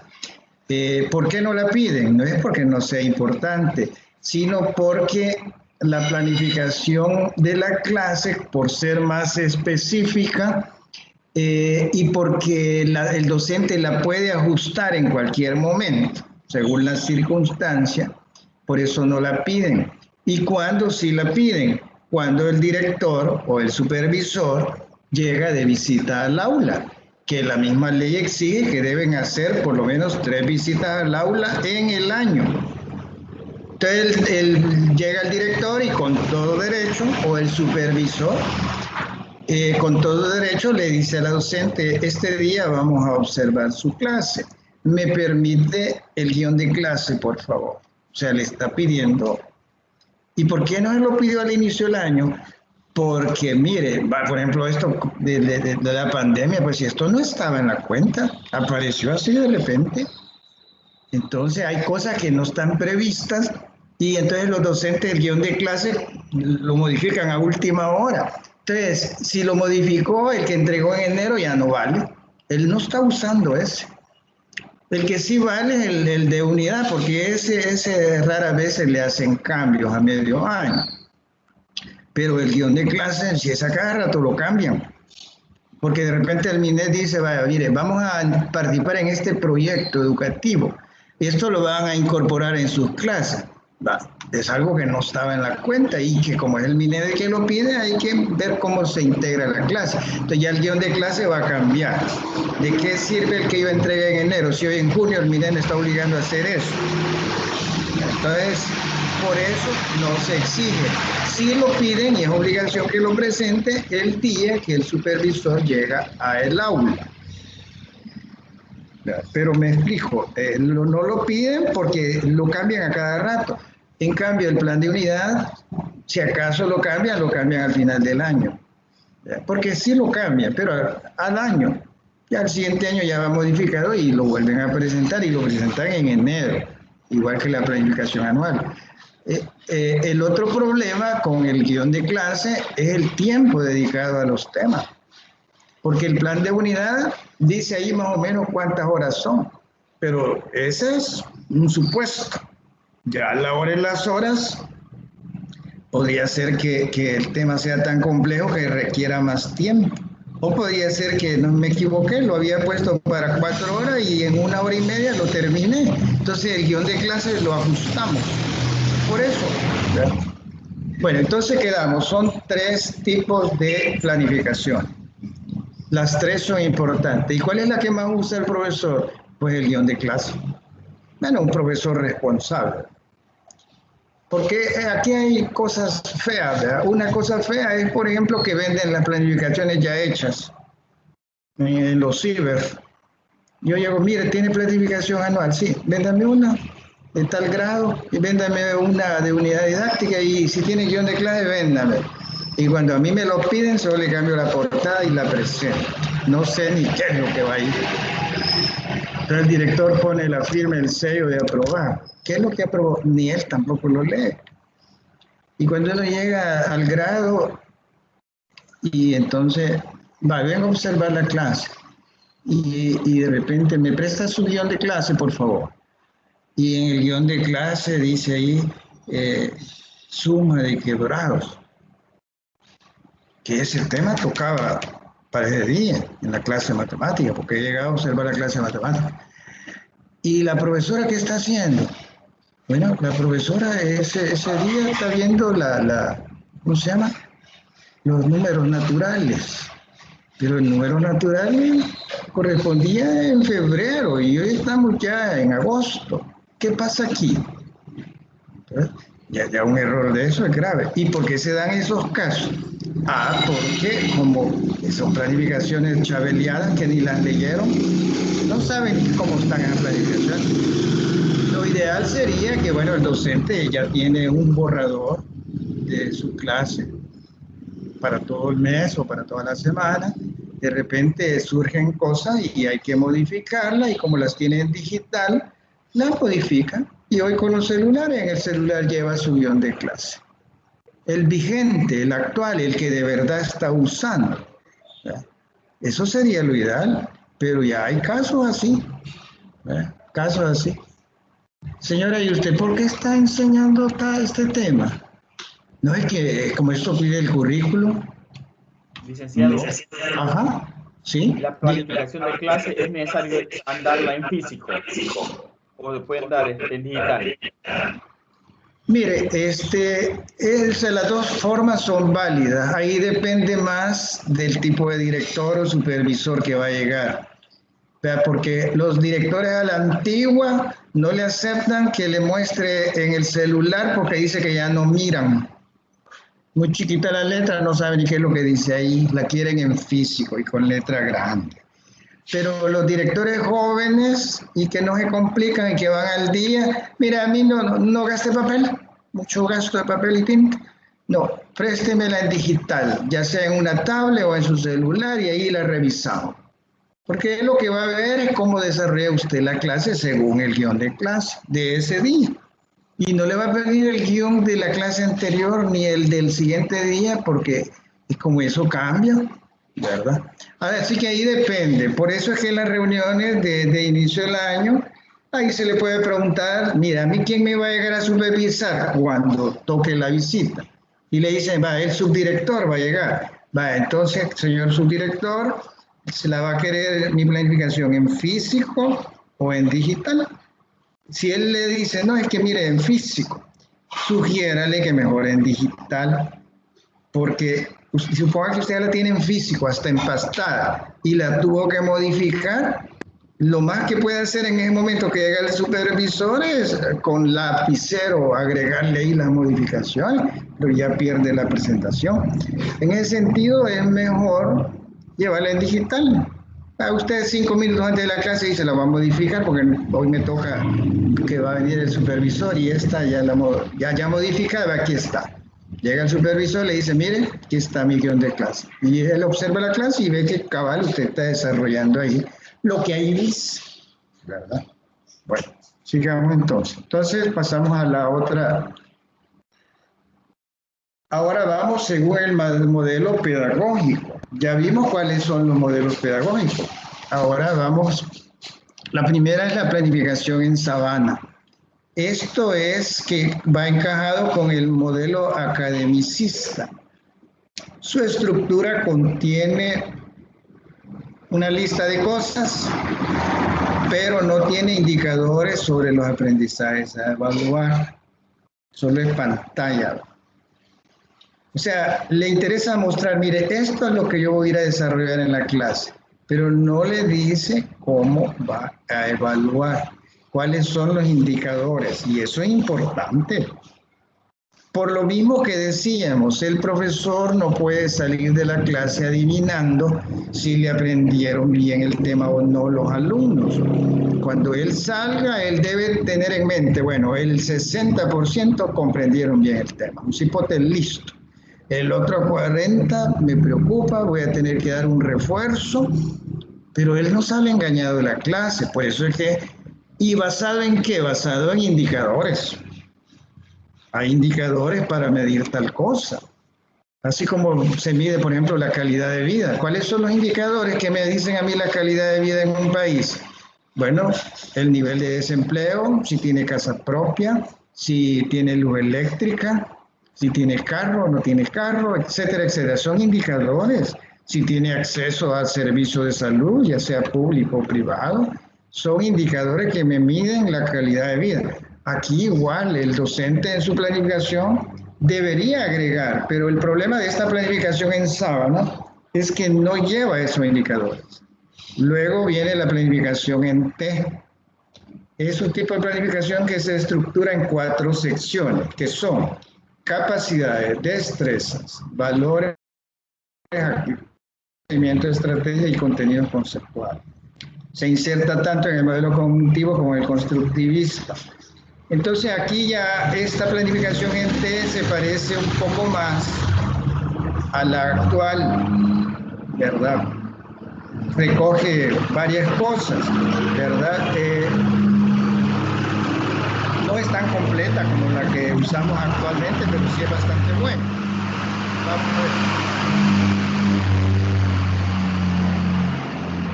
¿Por qué no la piden? No es porque no sea importante, sino porque la planificación de la clase, por ser más específica, y porque el docente la puede ajustar en cualquier momento, según la circunstancia, por eso no la piden. ¿Y cuándo sí la piden? Cuando el director o el supervisor llega de visita al aula, que la misma ley exige que deben hacer por lo menos 3 visitas al aula en el año. Entonces llega el director y con todo derecho, o el supervisor, con todo derecho le dice a la docente: este día vamos a observar su clase, ¿me permite el guión de clase, por favor? O sea, le está pidiendo. ¿Y por qué no lo pidió al inicio del año? Porque, mire, por ejemplo, esto de la pandemia, pues si esto no estaba en la cuenta, apareció así de repente. Entonces hay cosas que no están previstas y entonces los docentes el guión de clase lo modifican a última hora. Entonces, si lo modificó el que entregó en enero, ya no vale. Él no está usando ese. El que sí vale es el de unidad, porque ese rara vez se le hacen cambios a medio año. Pero el guión de clase, si es a cada rato, lo cambian. Porque de repente el MINED dice: vaya, mire, vamos a participar en este proyecto educativo. Esto lo van a incorporar en sus clases. Es algo que no estaba en la cuenta y que, como es el MINED que lo pide, hay que ver cómo se integra la clase. Entonces ya el guión de clase va a cambiar. ¿De qué sirve el que yo entregue en enero si hoy en junio el MINED me está obligando a hacer eso? Entonces, por eso no se exige. Sí lo piden y es obligación que lo presente el día que el supervisor llega a el aula. Pero me explico, no lo piden porque lo cambian a cada rato. En cambio, el plan de unidad, si acaso lo cambian al final del año. Porque sí lo cambian, pero al año. Y al siguiente año ya va modificado y lo vuelven a presentar y lo presentan en enero, igual que la planificación anual. El otro problema con el guión de clase es el tiempo dedicado a los temas. Porque el plan de unidad dice ahí más o menos cuántas horas son, pero ese es un supuesto. Ya a la hora y las horas, podría ser que el tema sea tan complejo que requiera más tiempo. O podría ser que no me equivoqué, lo había puesto para 4 horas y en 1 hora y media lo terminé. Entonces el guión de clase lo ajustamos. Por eso. ¿Verdad? Bueno, entonces quedamos, son 3 tipos de planificación. Las 3 son importantes. ¿Y cuál es la que más usa el profesor? Pues el guión de clase. Bueno, un profesor responsable. Porque aquí hay cosas feas, ¿verdad? Una cosa fea es, por ejemplo, que venden las planificaciones ya hechas en los ciber. Yo llego, mire, ¿tiene planificación anual? Sí, véndame una de tal grado y véndame una de unidad didáctica y si tiene guión de clase, véndame. Y cuando a mí me lo piden, solo le cambio la portada y la presento. No sé ni qué es lo que va a ir. Entonces el director pone la firma, el sello de aprobar. ¿Qué es lo que aprobó? Ni él tampoco lo lee. Y cuando uno llega al grado y entonces, vengo a observar la clase y de repente me presta su guión de clase, por favor. Y en el guión de clase dice ahí suma de quebrados, que ese tema tocaba para ese día en la clase de matemática, porque he llegado a observar la clase de matemática. ¿Y la profesora qué está haciendo? Bueno, la profesora ese día está viendo ¿cómo se llama? Los números naturales. Pero el número natural correspondía en febrero y hoy estamos ya en agosto. ¿Qué pasa aquí? Ya un error de eso es grave. ¿Y por qué se dan esos casos? Porque como son planificaciones chabeliadas que ni las leyeron, no saben cómo están en la planificación. Lo ideal sería que, bueno, el docente ya tiene un borrador de su clase para todo el mes o para toda la semana. De repente surgen cosas y hay que modificarlas y como las tiene en digital, las modifican. Y hoy con los celulares, en el celular lleva su guión de clase. El vigente, el actual, el que de verdad está usando. ¿Verdad? Eso sería lo ideal, pero ya hay casos así. ¿Verdad? Casos así. Señora, ¿y usted por qué está enseñando este tema? No es que como esto pide el currículo. Licenciado, no. Ajá, sí. la planificación de clase es necesario andarla en físico o pueden dar en digital. Mire, las 2 formas son válidas. Ahí depende más del tipo de director o supervisor que va a llegar. Porque los directores a la antigua no le aceptan que le muestre en el celular porque dice que ya no miran. Muy chiquita la letra, no saben ni qué es lo que dice ahí, la quieren en físico y con letra grande. Pero los directores jóvenes y que no se complican y que van al día, mira, a mí no gaste papel, mucho gasto de papel y tinta. No, préstemela en digital, ya sea en una tablet o en su celular y ahí la revisamos. Porque lo que va a ver es cómo desarrolla usted la clase según el guión de clase de ese día. Y no le va a pedir el guión de la clase anterior ni el del siguiente día porque es como eso cambia, ¿verdad? Así que ahí depende. Por eso es que en las reuniones de inicio del año, ahí se le puede preguntar, mira, ¿a mí quién me va a llegar a supervisar cuando toque la visita? Y le dicen, el subdirector va a llegar. Entonces, señor subdirector, ¿se la va a querer mi planificación en físico o en digital? Si él le dice, no, es que mire, en físico, sugiérale que mejore en digital, porque suponga que usted la tiene en físico, hasta empastada, y la tuvo que modificar, Lo más que puede hacer en ese momento que llega el supervisor es con lapicero agregarle ahí las modificaciones, pero ya pierde la presentación. En ese sentido es mejor llevarla en digital. A usted 5 minutos antes de la clase y se la va a modificar porque hoy me toca que va a venir el supervisor y esta ya modificada, aquí está. Llega el supervisor, le dice, mire, aquí está mi guión de clase. Y él observa la clase y ve que cabal usted está desarrollando ahí lo que ahí dice, ¿verdad? Bueno, sigamos entonces. Entonces pasamos a la otra. Ahora vamos según el modelo pedagógico. Ya vimos cuáles son los modelos pedagógicos. Ahora vamos. La primera es la planificación en sabana. Esto es que va encajado con el modelo academicista. Su estructura contiene una lista de cosas, pero no tiene indicadores sobre los aprendizajes a evaluar. Solo es pantalla. O sea, le interesa mostrar, mire, esto es lo que yo voy a ir a desarrollar en la clase, pero no le dice cómo va a evaluar, cuáles son los indicadores, y eso es importante. Por lo mismo que decíamos, el profesor no puede salir de la clase adivinando si le aprendieron bien el tema o no los alumnos. Cuando él salga, él debe tener en mente, bueno, el 60% comprendieron bien el tema, un cipote listo. El otro 40% me preocupa, voy a tener que dar un refuerzo, pero él no sale engañado de la clase, por eso es que, ¿y basado en qué? Basado en indicadores. Hay indicadores para medir tal cosa. Así como se mide, por ejemplo, la calidad de vida. ¿Cuáles son los indicadores que me dicen a mí la calidad de vida en un país? Bueno, el nivel de desempleo, si tiene casa propia, si tiene luz eléctrica, si tiene carro o no tiene carro, etcétera, etcétera. Son indicadores. Si tiene acceso al servicio de salud, ya sea público o privado, son indicadores que me miden la calidad de vida. Aquí igual el docente en su planificación debería agregar, pero el problema de esta planificación en sábana es que no lleva esos indicadores. Luego viene la planificación en T. Es un tipo de planificación que se estructura en 4 secciones, que son capacidades, destrezas, valores, conocimiento, estrategia y contenido conceptual. Se inserta tanto en el modelo cognitivo como en el constructivista. Entonces aquí ya esta planificación en T se parece un poco más a la actual, ¿verdad? Recoge varias cosas, ¿verdad? No es tan completa como la que usamos actualmente, pero sí es bastante buena. Vamos a ver.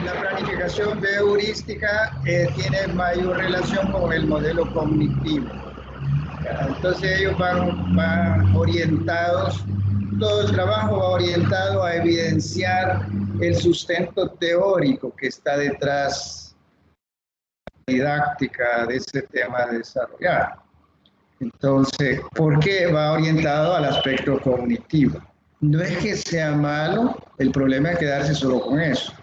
La planificación heurística tiene mayor relación con el modelo cognitivo. Entonces ellos van orientados, todo el trabajo va orientado a evidenciar el sustento teórico que está detrás de la didáctica de ese tema de desarrollar. Entonces, ¿por qué va orientado al aspecto cognitivo? No es que sea malo, el problema es quedarse solo con eso.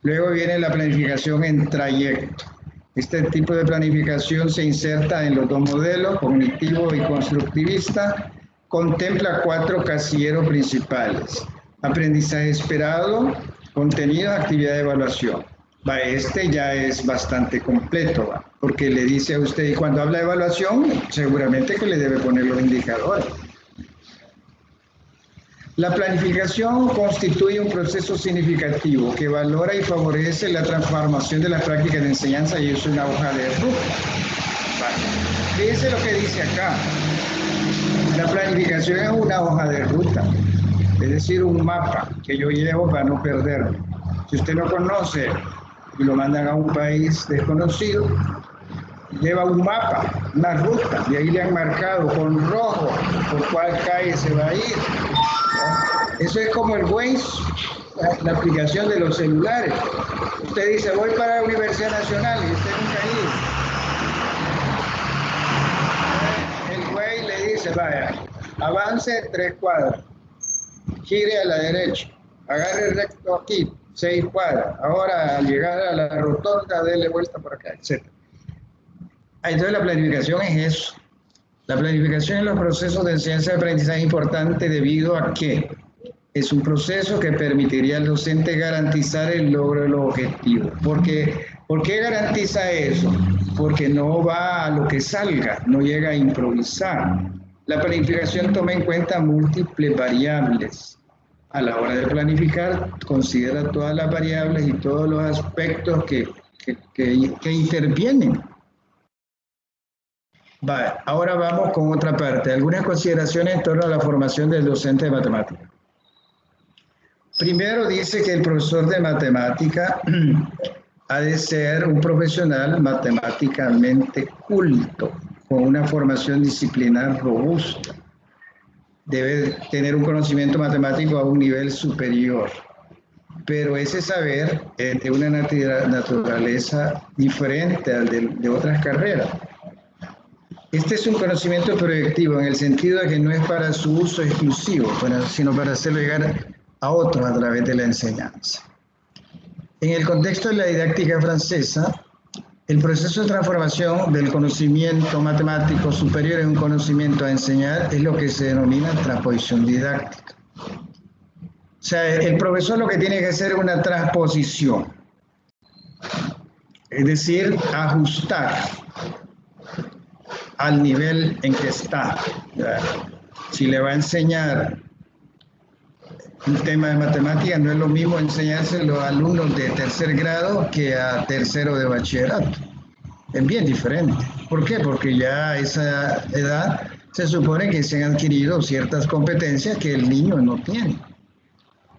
Luego viene la planificación en trayecto. Este tipo de planificación se inserta en los 2 modelos, cognitivo y constructivista. Contempla 4 casilleros principales. Aprendizaje esperado, contenido, actividad de evaluación. Este ya es bastante completo, porque le dice a usted, y cuando habla de evaluación, seguramente que le debe poner los indicadores. La planificación constituye un proceso significativo que valora y favorece la transformación de las prácticas de enseñanza y es una hoja de ruta. Fíjense lo que dice acá. La planificación es una hoja de ruta, es decir, un mapa que yo llevo para no perderme. Si usted no conoce y lo mandan a un país desconocido, lleva un mapa, una ruta, y ahí le han marcado con rojo por cuál calle se va a ir. Eso es como el Waze, la aplicación de los celulares. Usted dice, voy para la Universidad Nacional y usted nunca ha ido. El Waze le dice, vaya, avance 3 cuadras, gire a la derecha, agarre recto aquí, 6 cuadras. Ahora, al llegar a la rotonda, déle vuelta por acá, etc. Entonces, la planificación es eso. La planificación en los procesos de enseñanza y aprendizaje es importante debido a que es un proceso que permitiría al docente garantizar el logro del objetivo. ¿Por qué garantiza eso? Porque no va a lo que salga, no llega a improvisar. La planificación toma en cuenta múltiples variables. A la hora de planificar, considera todas las variables y todos los aspectos que intervienen. Vale, ahora vamos con otra parte. Algunas consideraciones en torno a la formación del docente de matemáticas. Primero dice que el profesor de matemática ha de ser un profesional matemáticamente culto, con una formación disciplinar robusta. Debe tener un conocimiento matemático a un nivel superior. Pero ese saber es de una naturaleza diferente al de otras carreras. Este es un conocimiento proyectivo en el sentido de que no es para su uso exclusivo, sino para hacerlo llegar a otros a través de la enseñanza. En el contexto de la didáctica francesa, el proceso de transformación del conocimiento matemático superior en un conocimiento a enseñar es lo que se denomina transposición didáctica. O sea, el profesor lo que tiene que hacer es una transposición, es decir, ajustar al nivel en que está. Si le va a enseñar un tema de matemáticas, no es lo mismo enseñárselo a alumnos de tercer grado que a tercero de bachillerato. Es bien diferente. ¿Por qué? Porque ya a esa edad se supone que se han adquirido ciertas competencias que el niño no tiene.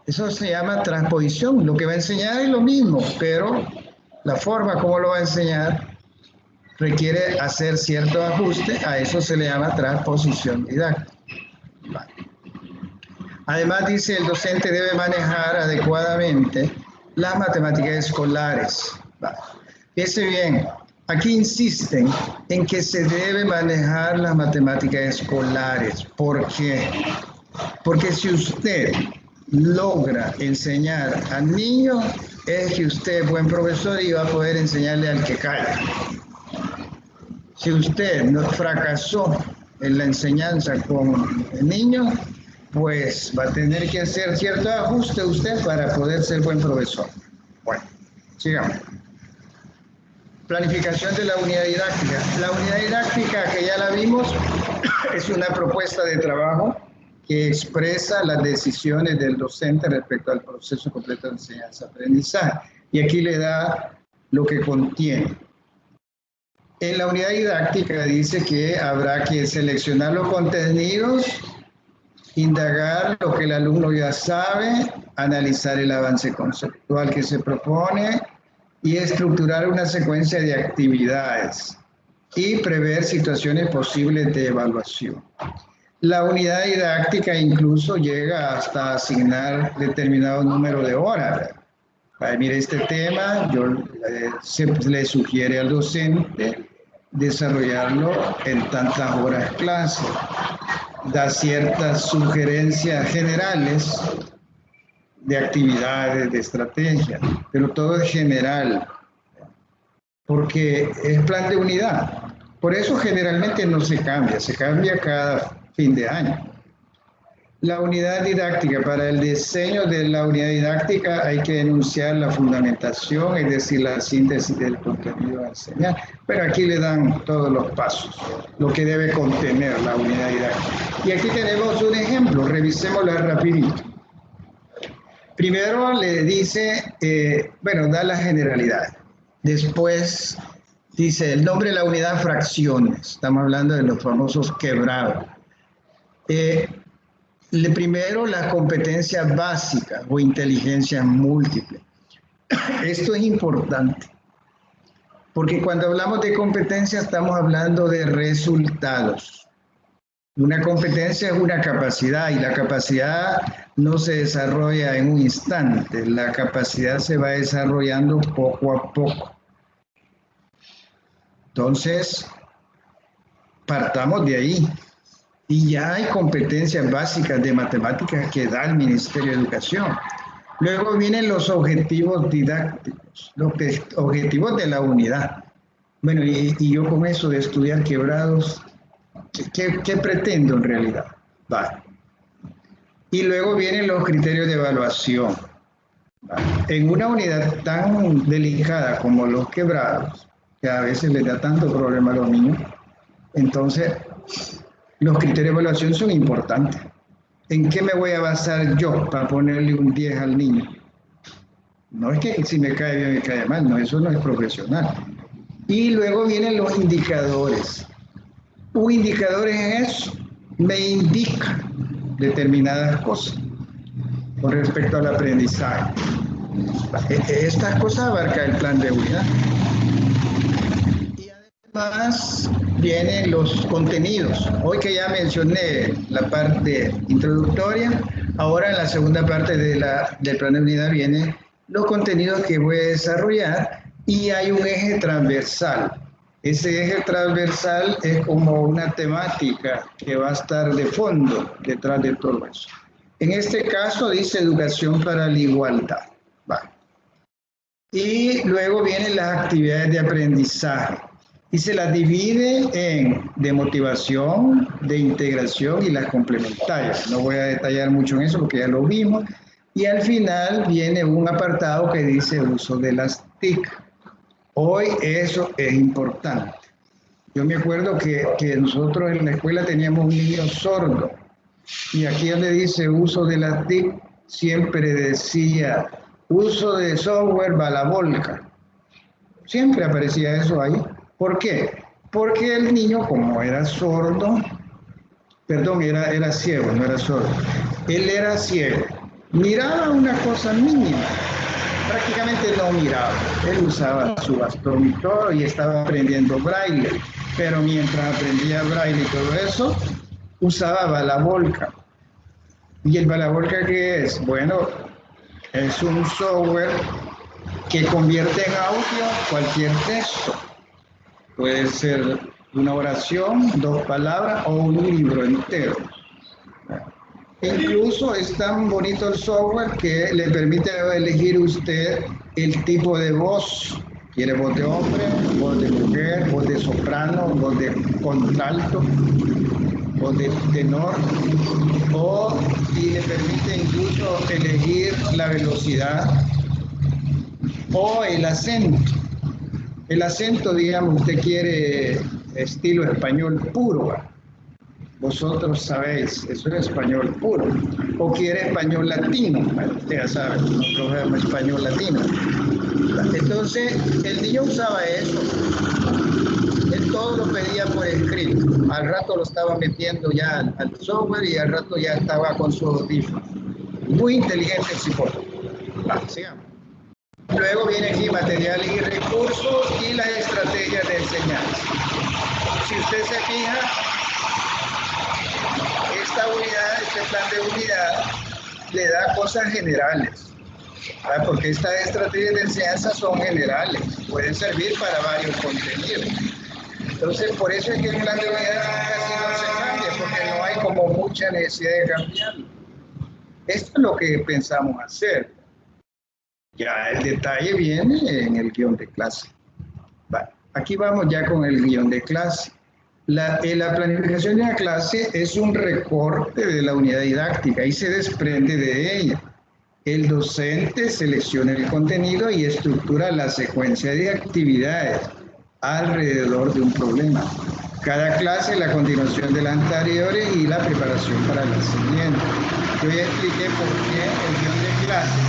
Eso se llama transposición. Lo que va a enseñar es lo mismo, pero la forma como lo va a enseñar requiere hacer cierto ajuste. A eso se le llama transposición didáctica. Vale. Además, dice, el docente debe manejar adecuadamente las matemáticas escolares. Vale. Fíjese bien, aquí insisten en que se debe manejar las matemáticas escolares. ¿Por qué? Porque si usted logra enseñar al niño, es que usted es buen profesor y va a poder enseñarle al que calla. Si usted no fracasó en la enseñanza con el niño, pues va a tener que hacer cierto ajuste usted para poder ser buen profesor. Bueno, sigamos. Planificación de la unidad didáctica. La unidad didáctica, que ya la vimos, es una propuesta de trabajo que expresa las decisiones del docente respecto al proceso completo de enseñanza-aprendizaje. Y aquí le da lo que contiene. En la unidad didáctica dice que habrá que seleccionar los contenidos, indagar lo que el alumno ya sabe, analizar el avance conceptual que se propone y estructurar una secuencia de actividades y prever situaciones posibles de evaluación. La unidad didáctica incluso llega hasta asignar determinado número de horas. Mire, este tema se le sugiere al docente desarrollarlo en tantas horas clase. Da ciertas sugerencias generales de actividades, de estrategias, pero todo es general, porque es plan de unidad. Por eso generalmente no se cambia cada fin de año. La unidad didáctica, para el diseño de la unidad didáctica hay que enunciar la fundamentación, es decir, la síntesis del contenido a enseñar, pero aquí le dan todos los pasos, lo que debe contener la unidad didáctica. Y aquí tenemos un ejemplo, revisémoslo rapidito. Primero le dice, da la generalidad. Después dice el nombre de la unidad, fracciones. Estamos hablando de los famosos quebrados. Primero, las competencias básicas o inteligencias múltiples. Esto es importante, porque cuando hablamos de competencia estamos hablando de resultados. Una competencia es una capacidad y la capacidad no se desarrolla en un instante, la capacidad se va desarrollando poco a poco. Entonces, partamos de ahí. Y ya hay competencias básicas de matemáticas que da el Ministerio de Educación. Luego vienen los objetivos didácticos, los objetivos de la unidad. Bueno, y yo con eso de estudiar quebrados, ¿qué pretendo en realidad? Vale. Y luego vienen los criterios de evaluación. Vale. En una unidad tan delicada como los quebrados, que a veces les da tanto problema a los niños, entonces los criterios de evaluación son importantes. ¿En qué me voy a basar yo para ponerle un 10 al niño? No es que si me cae bien, me cae mal, no, eso no es profesional. Y luego vienen los indicadores. Un indicador es eso, me indica determinadas cosas con respecto al aprendizaje. Estas cosas abarca el plan de unidad. Y además vienen los contenidos. Hoy que ya mencioné la parte introductoria, ahora en la segunda parte del plan de unidad vienen los contenidos que voy a desarrollar y hay un eje transversal. Ese eje transversal es como una temática que va a estar de fondo detrás de todo eso. En este caso dice educación para la igualdad. Vale. Y luego vienen las actividades de aprendizaje y se las divide en de motivación, de integración y las complementarias. No voy a detallar mucho en eso porque ya lo vimos. Y al final viene un apartado que dice uso de las TIC. Hoy eso es importante. Yo me acuerdo que nosotros en la escuela teníamos un niño sordo y aquí donde dice uso de las TIC siempre decía uso de software Balabolka. Siempre aparecía eso ahí. ¿Por qué? Porque el niño, como era sordo, perdón, era ciego, no era sordo. Él era ciego. Miraba una cosa mínima. Prácticamente no miraba. Él usaba su bastón y todo y estaba aprendiendo braille. Pero mientras aprendía braille y todo eso, usaba Balabolka. ¿Y el Balabolka qué es? Bueno, es un software que convierte en audio cualquier texto. Puede ser una oración, 2 palabras o un libro entero. Incluso es tan bonito el software que le permite elegir usted el tipo de voz. ¿Quiere voz de hombre, voz de mujer, voz de soprano, voz de contralto, voz de tenor? Y le permite incluso elegir la velocidad o el acento. El acento, digamos, usted quiere estilo español puro. Vosotros sabéis, eso es español puro. O quiere español latino. Usted ya sabe, nosotros vemos español latino. Entonces, el niño usaba eso. Él todo lo pedía por escrito. Al rato lo estaba metiendo ya al software y al rato ya estaba con su audífono. Muy inteligente el psicólogo. Sigamos. Luego viene aquí materiales y recursos y las estrategias de enseñanza. Si usted se fija, esta unidad, este plan de unidad, le da cosas generales, ¿verdad? Porque estas estrategias de enseñanza son generales, pueden servir para varios contenidos. Entonces, por eso es que el plan de unidad casi no se cambia, porque no hay como mucha necesidad de cambiarlo. Esto es lo que pensamos hacer. Ya el detalle viene en el guión de clase. Vale. Aquí vamos ya con el guión de clase. La planificación de la clase es un recorte de la unidad didáctica y se desprende de ella. El docente selecciona el contenido y estructura la secuencia de actividades alrededor de un problema. Cada clase es la continuación de las anteriores y la preparación para la siguiente. Yo ya expliqué por qué el guión de clase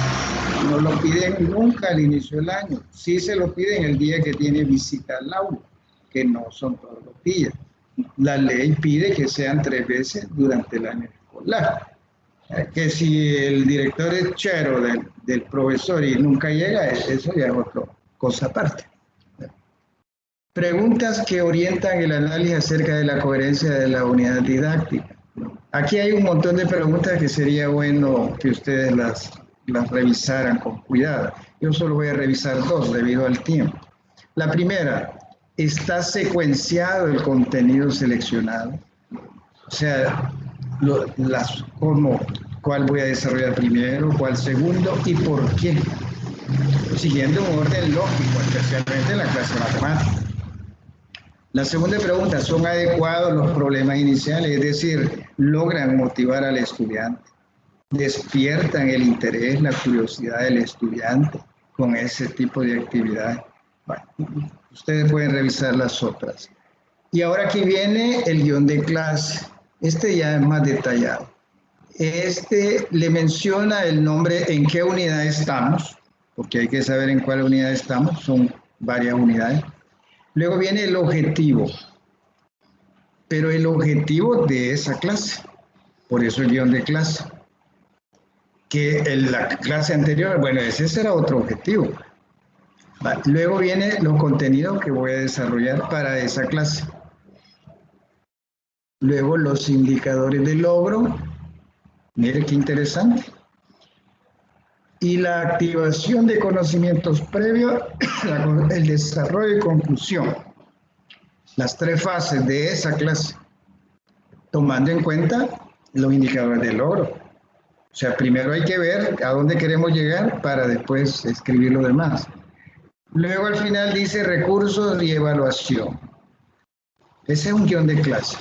no lo piden nunca al inicio del año. Sí se lo piden el día que tiene visita al aula, que no son todos los días. La ley pide que sean 3 veces durante el año escolar. Que si el director es chero del profesor y nunca llega, eso ya es otra cosa aparte. Preguntas que orientan el análisis acerca de la coherencia de la unidad didáctica. Aquí hay un montón de preguntas que sería bueno que ustedes las revisaran con cuidado. Yo solo voy a revisar 2 debido al tiempo. La primera, ¿está secuenciado el contenido seleccionado? O sea, como cuál voy a desarrollar primero, cuál segundo y por qué, siguiendo un orden lógico, especialmente en la clase de matemáticas. La segunda pregunta, ¿son adecuados los problemas iniciales? Es decir, ¿logran motivar al estudiante? ¿Despiertan el interés, la curiosidad del estudiante con ese tipo de actividades? Bueno, ustedes pueden revisar las otras. Y ahora aquí viene el guión de clase. Este ya es más detallado. Este le menciona el nombre, en qué unidad estamos, porque hay que saber en cuál unidad estamos, son varias unidades. Luego viene el objetivo, pero el objetivo de esa clase, por eso el guión de clase. Que en la clase anterior, bueno, ese será otro objetivo. Luego viene los contenidos que voy a desarrollar para esa clase. Luego los indicadores de logro. Mire qué interesante. Y la activación de conocimientos previos, el desarrollo y conclusión. Las tres fases de esa clase, tomando en cuenta los indicadores de logro. O sea, primero hay que ver a dónde queremos llegar para después escribir lo demás. Luego al final dice recursos y evaluación. Ese es un guión de clase.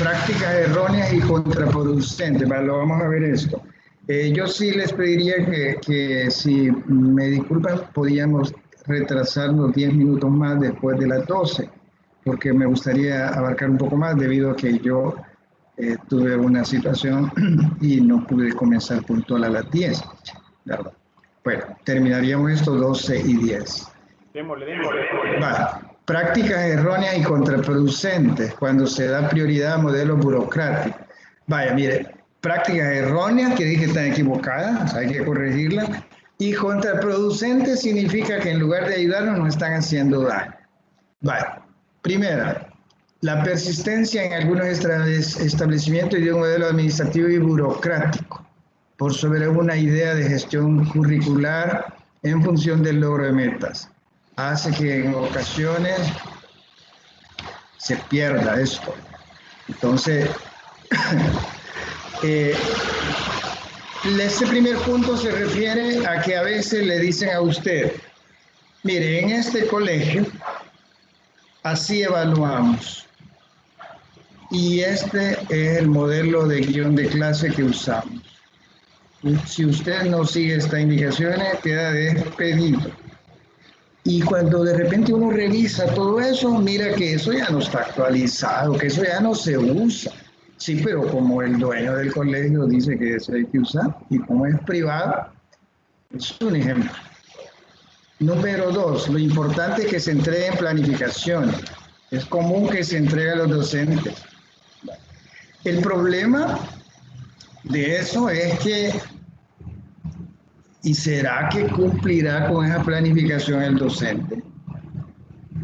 Prácticas erróneas y contraproducentes. Lo vamos a ver esto. Yo sí les pediría que si me disculpan, podíamos retrasarnos 10 minutos más después de las 12, porque me gustaría abarcar un poco más debido a que yo tuve una situación y no pude comenzar puntual a las 10. ¿Verdad? Bueno, terminaríamos esto 12 y 10. Démosle. Vale. Prácticas erróneas y contraproducentes cuando se da prioridad a modelos burocráticos. Vaya, mire, prácticas erróneas, que dije que están equivocadas, hay que corregirlas, y contraproducentes significa que en lugar de ayudarnos nos están haciendo daño. Vaya, primera, la persistencia en algunos establecimientos de un modelo administrativo y burocrático por sobre una idea de gestión curricular en función del logro de metas. Hace que en ocasiones se pierda esto. Entonces, este primer punto se refiere a que a veces le dicen a usted, mire, en este colegio así evaluamos y este es el modelo de guión de clase que usamos. Si usted no sigue estas indicaciones, queda despedido. Y cuando de repente uno revisa todo eso, mira que eso ya no está actualizado, que eso ya no se usa. Sí, pero como el dueño del colegio dice que eso hay que usar, y como es privado, es un ejemplo. Número 2, lo importante es que se entreguen planificaciones. Es común que se entregue a los docentes. El problema de eso es que, ¿y será que cumplirá con esa planificación el docente?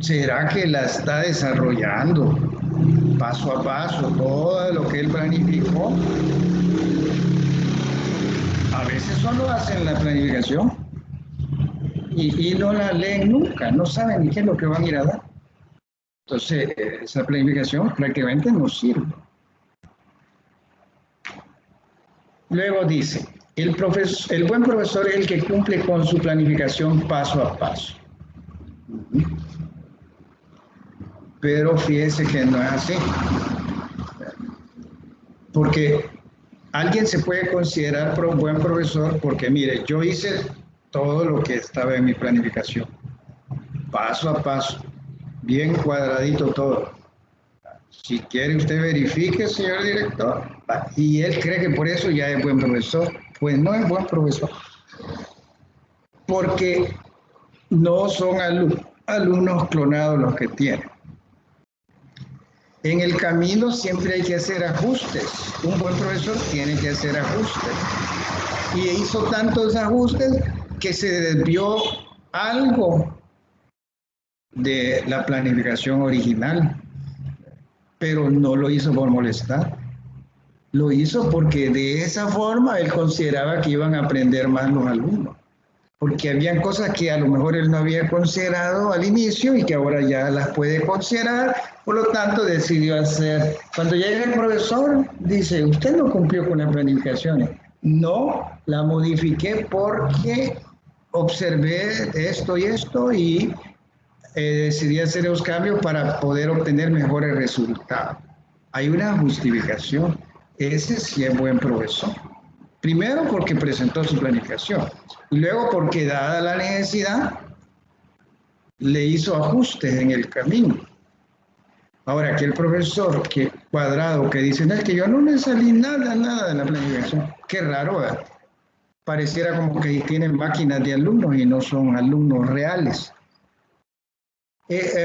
¿Será que la está desarrollando paso a paso todo lo que él planificó? A veces solo hacen la planificación y no la leen nunca, no saben ni qué es lo que van a ir a dar. Entonces, esa planificación prácticamente no sirve. Luego dice, el buen profesor es el que cumple con su planificación paso a paso. Pero fíjese que no es así. Porque alguien se puede considerar buen profesor porque, mire, yo hice todo lo que estaba en mi planificación. Paso a paso. Bien cuadradito todo. Si quiere usted verifique, señor director. Y él cree que por eso ya es buen profesor. Pues no es buen profesor. Porque no son alumnos clonados los que tienen. En el camino siempre hay que hacer ajustes. Un buen profesor tiene que hacer ajustes. Y hizo tantos ajustes que se desvió algo de la planificación original. Pero no lo hizo por molestar. Lo hizo porque de esa forma él consideraba que iban a aprender más los alumnos. porque habían cosas que a lo mejor él no había considerado al inicio y que ahora ya las puede considerar, por lo tanto decidió hacer. Cuando llega el profesor, dice, usted no cumplió con las planificaciones. No, la modifiqué porque observé esto y esto y decidí hacer los cambios para poder obtener mejores resultados. Hay una justificación. Ese sí es buen profesor. Primero porque presentó su planificación y luego porque dada la necesidad le hizo ajustes en el camino. Ahora, aquel profesor cuadrado que dice, no, es que yo no me salí nada de la planificación. Qué raro, ¿verdad? Pareciera como que tienen máquinas de alumnos y no son alumnos reales.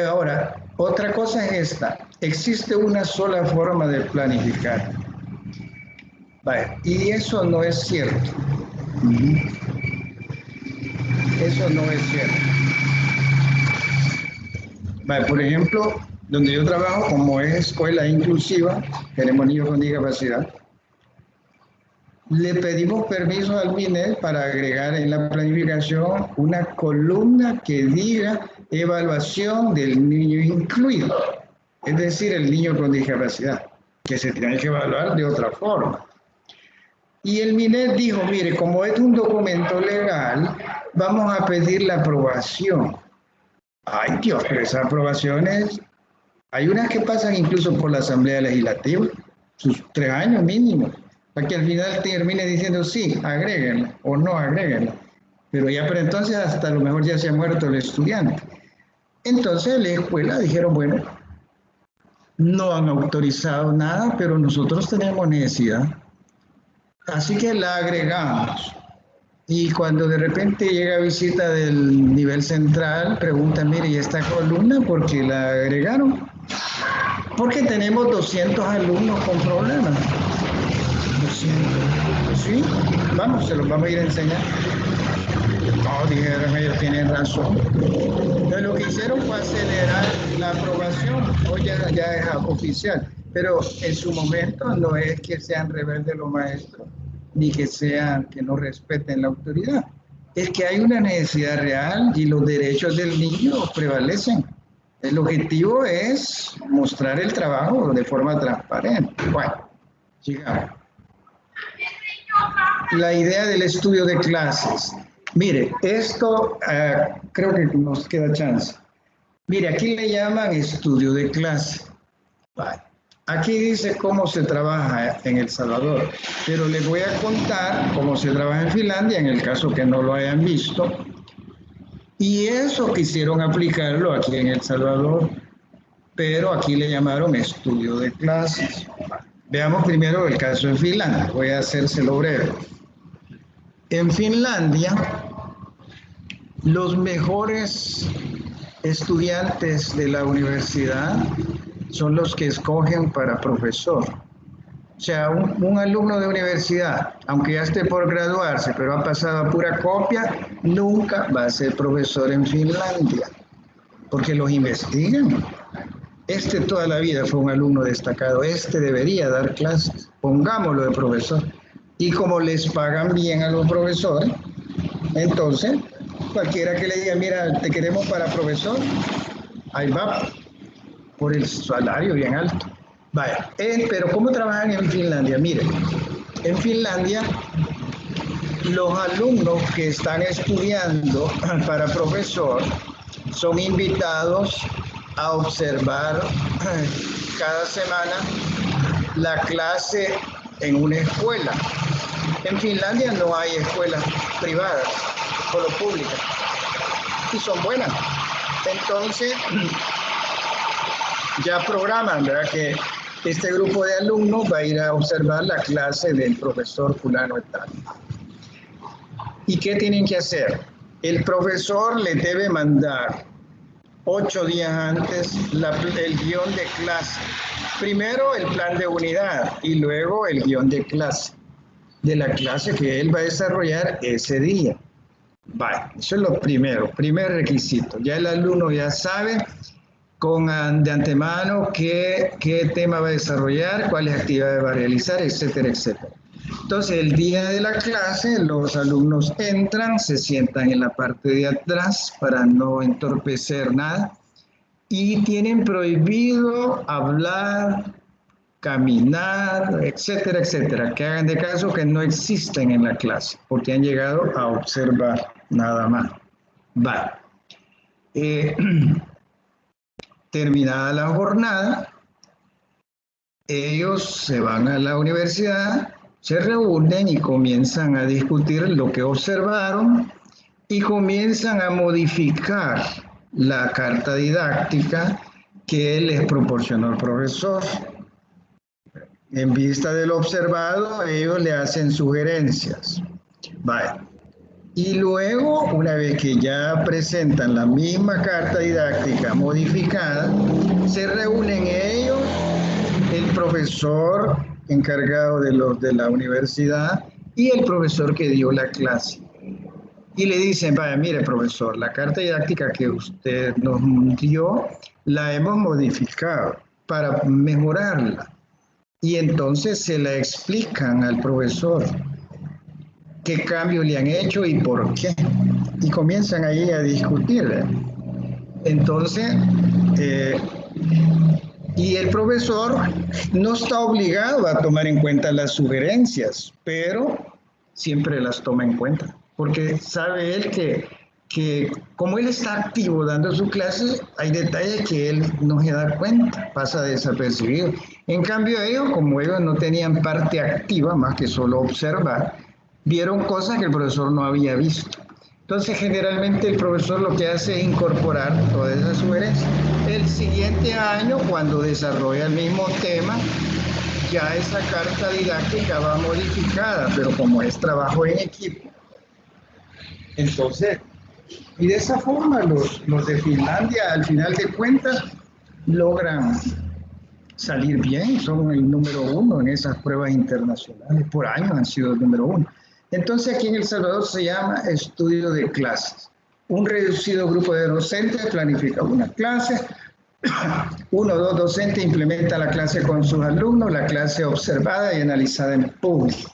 Ahora, otra cosa es esta. Existe una sola forma de planificar. Vale, y eso no es cierto. Eso no es cierto. Vale, por ejemplo, donde yo trabajo, como es escuela inclusiva, tenemos niños con discapacidad, le pedimos permiso al MINED para agregar en la planificación una columna que diga evaluación del niño incluido, es decir, el niño con discapacidad, que se tiene que evaluar de otra forma. Y el MINED dijo, mire, como es un documento legal, vamos a pedir la aprobación. Ay, Dios, pero esas aprobaciones, hay unas que pasan incluso por la Asamblea Legislativa, sus 3 años mínimo, para que al final termine diciendo sí, agréguenla o no agréguenla. Pero ya para entonces hasta a lo mejor ya se ha muerto el estudiante. Entonces la escuela dijeron, bueno, no han autorizado nada, pero nosotros tenemos necesidad. Así que la agregamos. Y cuando de repente llega visita del nivel central, pregunta, mire, ¿y esta columna por qué la agregaron? Porque tenemos 200 alumnos con problemas. 200. ¿Sí? Vamos, se los vamos a ir a enseñar. No, dijeron, ellos tienen razón. Entonces lo que hicieron fue acelerar la aprobación. Hoy ya es oficial. Pero en su momento no es que sean rebeldes los maestros, ni que no respeten la autoridad. Es que hay una necesidad real y los derechos del niño prevalecen. El objetivo es mostrar el trabajo de forma transparente. Bueno, sigamos. La idea del estudio de clases. Mire, esto creo que nos queda chance. Mire, aquí le llaman estudio de clase. Vale. Aquí dice cómo se trabaja en El Salvador, pero les voy a contar cómo se trabaja en Finlandia, en el caso que no lo hayan visto. Y eso quisieron aplicarlo aquí en El Salvador, pero aquí le llamaron estudio de clases. Veamos primero el caso de Finlandia, voy a hacérselo breve. En Finlandia, los mejores estudiantes de la universidad son los que escogen para profesor. O sea, un alumno de universidad, aunque ya esté por graduarse, pero ha pasado a pura copia, nunca va a ser profesor en Finlandia, porque los investigan. Este toda la vida fue un alumno destacado, este debería dar clases, pongámoslo de profesor. Y como les pagan bien a los profesores, entonces cualquiera que le diga, mira, te queremos para profesor, ahí va, por el salario bien alto. Vaya, pero ¿cómo trabajan en Finlandia? Miren, en Finlandia los alumnos que están estudiando para profesor son invitados a observar cada semana la clase en una escuela. En Finlandia no hay escuelas privadas, solo públicas, y son buenas. Entonces, ya programan, ¿verdad?, que este grupo de alumnos va a ir a observar la clase del profesor fulano y tal. ¿Y qué tienen que hacer? El profesor le debe mandar 8 días antes el guión de clase. Primero el plan de unidad y luego el guión de clase, de la clase que él va a desarrollar ese día. Vale, eso es lo primero, primer requisito. Ya el alumno ya sabe de antemano qué tema va a desarrollar, cuáles actividades va a realizar, etcétera, etcétera. Entonces, el día de la clase, los alumnos entran, se sientan en la parte de atrás para no entorpecer nada y tienen prohibido hablar, caminar, etcétera, etcétera. Que hagan de caso que no existen en la clase porque han llegado a observar nada más. Va. Terminada la jornada, ellos se van a la universidad, se reúnen y comienzan a discutir lo que observaron y comienzan a modificar la carta didáctica que les proporcionó el profesor. En vista de lo observado, ellos le hacen sugerencias. Vale. Y luego, una vez que ya presentan la misma carta didáctica modificada, se reúnen ellos, el profesor encargado de la universidad y el profesor que dio la clase. Y le dicen, vaya, mire profesor, la carta didáctica que usted nos dio, la hemos modificado para mejorarla. Y entonces se la explican al profesor qué cambios le han hecho y por qué. Y comienzan ahí a discutir. Entonces, y el profesor no está obligado a tomar en cuenta las sugerencias, pero siempre las toma en cuenta, porque sabe él que como él está activo dando su clase, hay detalles que él no se da cuenta, pasa desapercibido. En cambio ellos, como ellos no tenían parte activa, más que solo observar, vieron cosas que el profesor no había visto. Entonces, generalmente el profesor lo que hace es incorporar todas esas sugerencias. El siguiente año, cuando desarrolla el mismo tema, ya esa carta didáctica va modificada, pero como es trabajo en equipo, entonces, y de esa forma los de Finlandia, al final de cuentas, logran salir bien, son el número 1 en esas pruebas internacionales, por años han sido el número 1. Entonces aquí en El Salvador se llama estudio de clases. Un reducido grupo de docentes planifica una clase, 1 o 2 docentes implementa la clase con sus alumnos, la clase observada y analizada en público.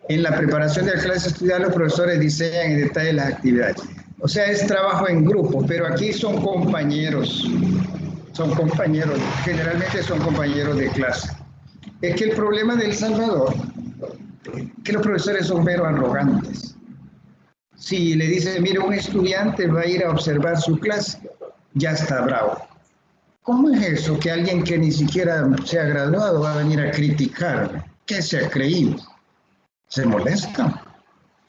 En la preparación de la clase estudiada, los profesores diseñan en detalle las actividades. O sea, es trabajo en grupo, pero aquí son compañeros, generalmente son compañeros de clase. Es que el problema de El Salvador que los profesores son mero arrogantes. Si le dice, mire, un estudiante va a ir a observar su clase, ya está bravo. ¿Cómo es eso que alguien que ni siquiera se ha graduado va a venir a criticar? ¿Qué se ha creído? Se molestan,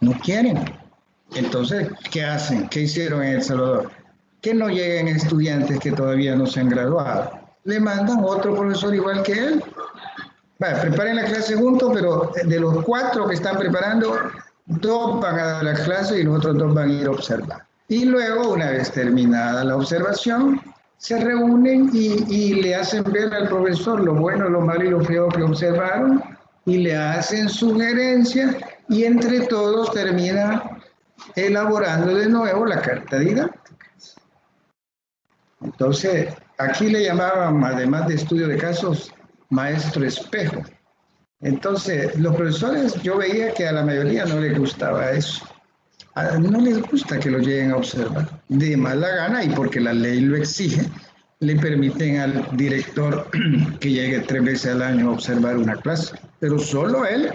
no quieren. Entonces, ¿qué hacen? ¿Qué hicieron en El Salvador? Que no lleguen estudiantes que todavía no se han graduado. Le mandan otro profesor igual que él. Vale, preparen la clase juntos, pero de los 4 que están preparando, 2 van a dar la clase y los otros 2 van a ir a observar. Y luego, una vez terminada la observación, se reúnen y le hacen ver al profesor lo bueno, lo malo y lo feo que observaron y le hacen sugerencias y entre todos terminan elaborando de nuevo la carta didáctica. Entonces, aquí le llamaban, además de estudio de casos, maestro espejo. Entonces, los profesores, yo veía que a la mayoría no les gustaba eso. No les gusta que lo lleguen a observar. De mala gana y porque la ley lo exige, le permiten al director que llegue 3 veces al año a observar una clase, pero solo él.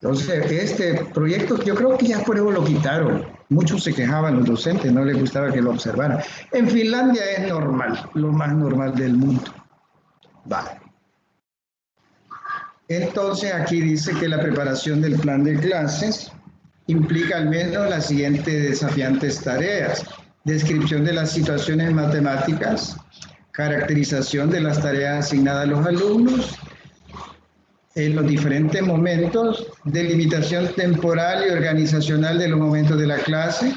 Entonces, este proyecto, yo creo que ya por eso lo quitaron. Muchos se quejaban, los docentes, no les gustaba que lo observaran. En Finlandia es normal, lo más normal del mundo. Vale. Entonces aquí dice que la preparación del plan de clases implica al menos las siguientes desafiantes tareas: descripción de las situaciones matemáticas, caracterización de las tareas asignadas a los alumnos en los diferentes momentos, delimitación temporal y organizacional de los momentos de la clase,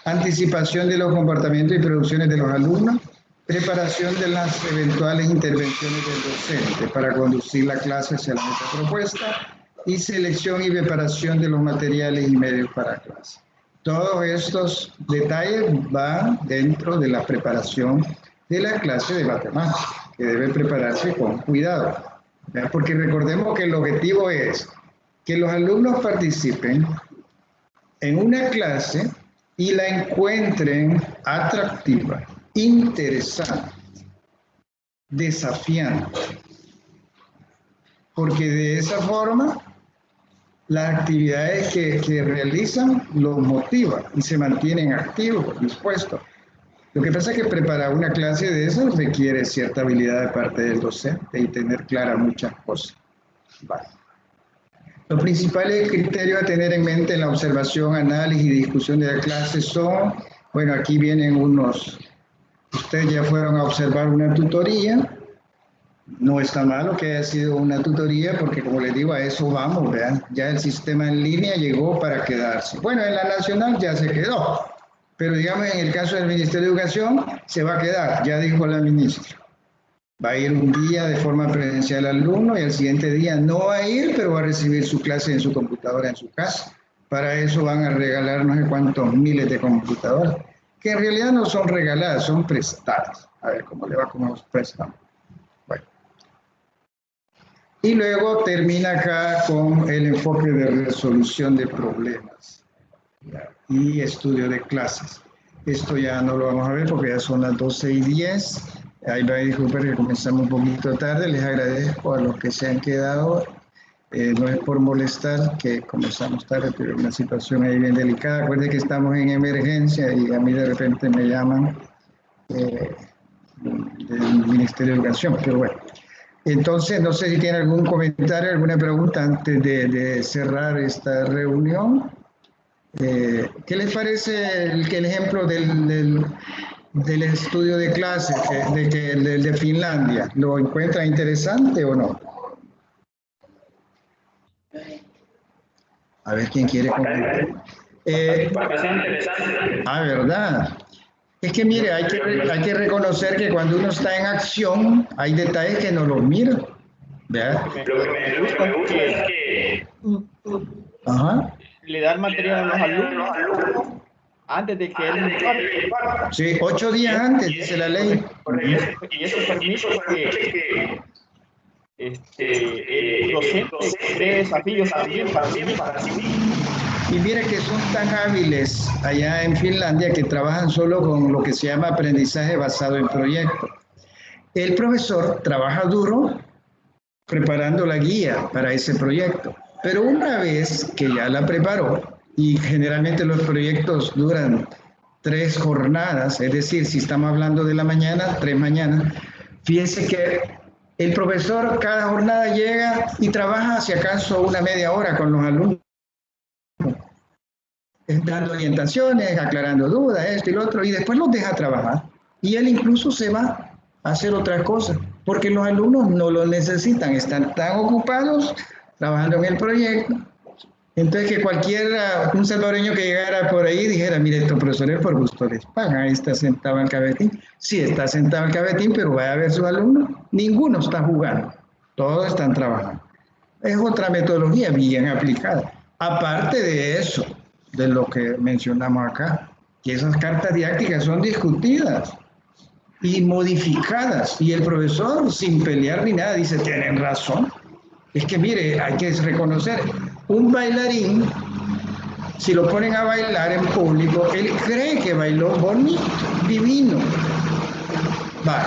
anticipación de los comportamientos y producciones de los alumnos, preparación de las eventuales intervenciones del docente para conducir la clase hacia la meta propuesta y selección y preparación de los materiales y medios para clase. Todos estos detalles van dentro de la preparación de la clase de matemáticas, que debe prepararse con cuidado. ¿verdad? Porque recordemos que el objetivo es que los alumnos participen en una clase y la encuentren atractiva, interesante, desafiante, porque de esa forma las actividades que realizan los motivan y se mantienen activos, dispuestos. Lo que pasa es que preparar una clase de esas requiere cierta habilidad de parte del docente y tener claras muchas cosas. Vale. Los principales criterios a tener en mente en la observación, análisis y discusión de la clase son, bueno, aquí vienen unos, ustedes ya fueron a observar una tutoría, no está malo que haya sido una tutoría porque como les digo, a eso vamos, ¿vean? Ya el sistema en línea llegó para quedarse. Bueno, en la nacional ya se quedó, pero digamos en el caso del Ministerio de Educación se va a quedar, ya dijo la ministra. Va a ir un día de forma presencial al alumno y al siguiente día no va a ir, pero va a recibir su clase en su computadora en su casa. Para eso van a regalar no sé cuántos miles de computadoras, que en realidad no son regaladas, son prestadas. A ver cómo le va con los préstamos. Bueno. Y luego termina acá con el enfoque de resolución de problemas y estudio de clases. Esto ya no lo vamos a ver porque ya son las 12:10. Ahí va a disculpar que comenzamos un poquito tarde. Les agradezco a los que se han quedado. No es por molestar que comenzamos tarde, pero una situación ahí bien delicada. Acuérdense que estamos en emergencia y a mí de repente me llaman del Ministerio de Educación, pero bueno. Entonces, no sé si tiene algún comentario, alguna pregunta antes de cerrar esta reunión. ¿Qué les parece el ejemplo del estudio de clases de Finlandia? ¿Lo encuentra interesante o no? A ver quién quiere comentar. ¿Verdad? Es que mire, hay que reconocer que cuando uno está en acción, hay detalles que no los mira. ¿Verdad? Lo que me gusta es que le dan material a los alumnos antes de que él parte. Sí, 8 días antes, dice la ley. Y eso permite que el docente cree desafíos también para sí mismo. Y mire que son tan hábiles allá en Finlandia que trabajan solo con lo que se llama aprendizaje basado en proyectos. El profesor trabaja duro preparando la guía para ese proyecto, pero una vez que ya la preparó, y generalmente los proyectos duran 3 jornadas, es decir, si estamos hablando de la mañana, 3 mañanas, fíjense que el profesor cada jornada llega y trabaja si acaso una media hora con los alumnos, dando orientaciones, aclarando dudas, esto y lo otro, y después los deja trabajar. Y él incluso se va a hacer otra cosa, porque los alumnos no lo necesitan, están tan ocupados trabajando en el proyecto. Entonces que un salvadoreño que llegara por ahí dijera, mire, estos profesores por gusto les pagan, ahí está sentado el cabetín. Sí, está sentado el cabetín, pero vaya a ver sus alumnos, ninguno está jugando, todos están trabajando. Es otra metodología bien aplicada. Aparte de eso, de lo que mencionamos acá, que esas cartas didácticas son discutidas y modificadas, y el profesor sin pelear ni nada dice, tienen razón. Es que mire, hay que reconocer, un bailarín, si lo ponen a bailar en público, él cree que bailó bonito, divino.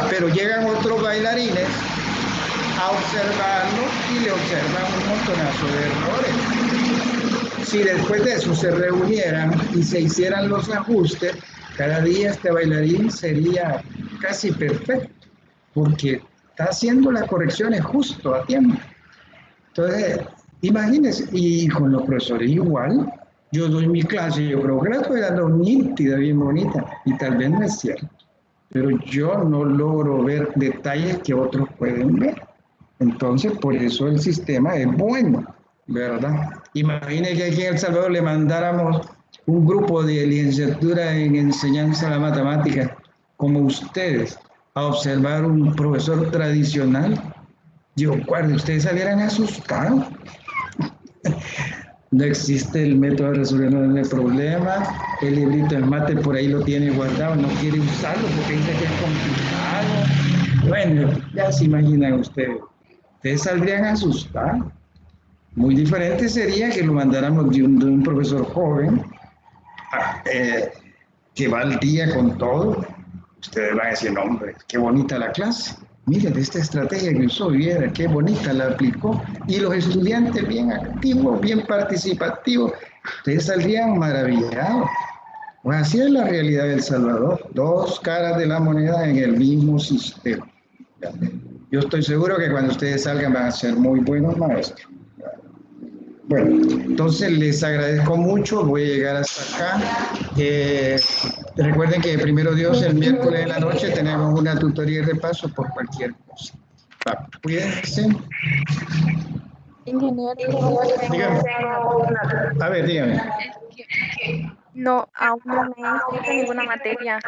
Pero llegan otros bailarines a observarlo y le observan un montonazo de errores. Si después de eso se reunieran y se hicieran los ajustes, cada día este bailarín sería casi perfecto, porque está haciendo las correcciones justo a tiempo. Entonces, imagínense, y con los profesores igual, yo doy mi clase, yo creo que la estoy dando nítida, bien bonita, y tal vez no es cierto, pero yo no logro ver detalles que otros pueden ver. Entonces, por eso el sistema es bueno, ¿verdad? Imagínense que aquí en El Salvador le mandáramos un grupo de licenciatura en enseñanza de la matemática, como ustedes, a observar un profesor tradicional. Yo, guarde, ustedes salieran asustados. No existe el método de resolución del problema, el librito de mate por ahí lo tiene guardado, no quiere usarlo porque dice que es complicado. Bueno, ya se imaginan ustedes. Ustedes saldrían asustados. Muy diferente sería que lo mandáramos de un profesor joven que va al día con todo. Ustedes van a decir, no, hombre, qué bonita la clase. Miren, esta estrategia que usó, viera, qué bonita la aplicó. Y los estudiantes bien activos, bien participativos, ustedes saldrían maravillados. Pues así es la realidad de El Salvador. Dos caras de la moneda en el mismo sistema. Yo estoy seguro que cuando ustedes salgan van a ser muy buenos maestros. Bueno, entonces les agradezco mucho, voy a llegar hasta acá. Recuerden que primero Dios, el miércoles en la noche tenemos una tutoría y repaso por cualquier cosa. Cuídense. Ingeniero, Dígame. A ver, dígame. no, aún no me he inscrito en ninguna materia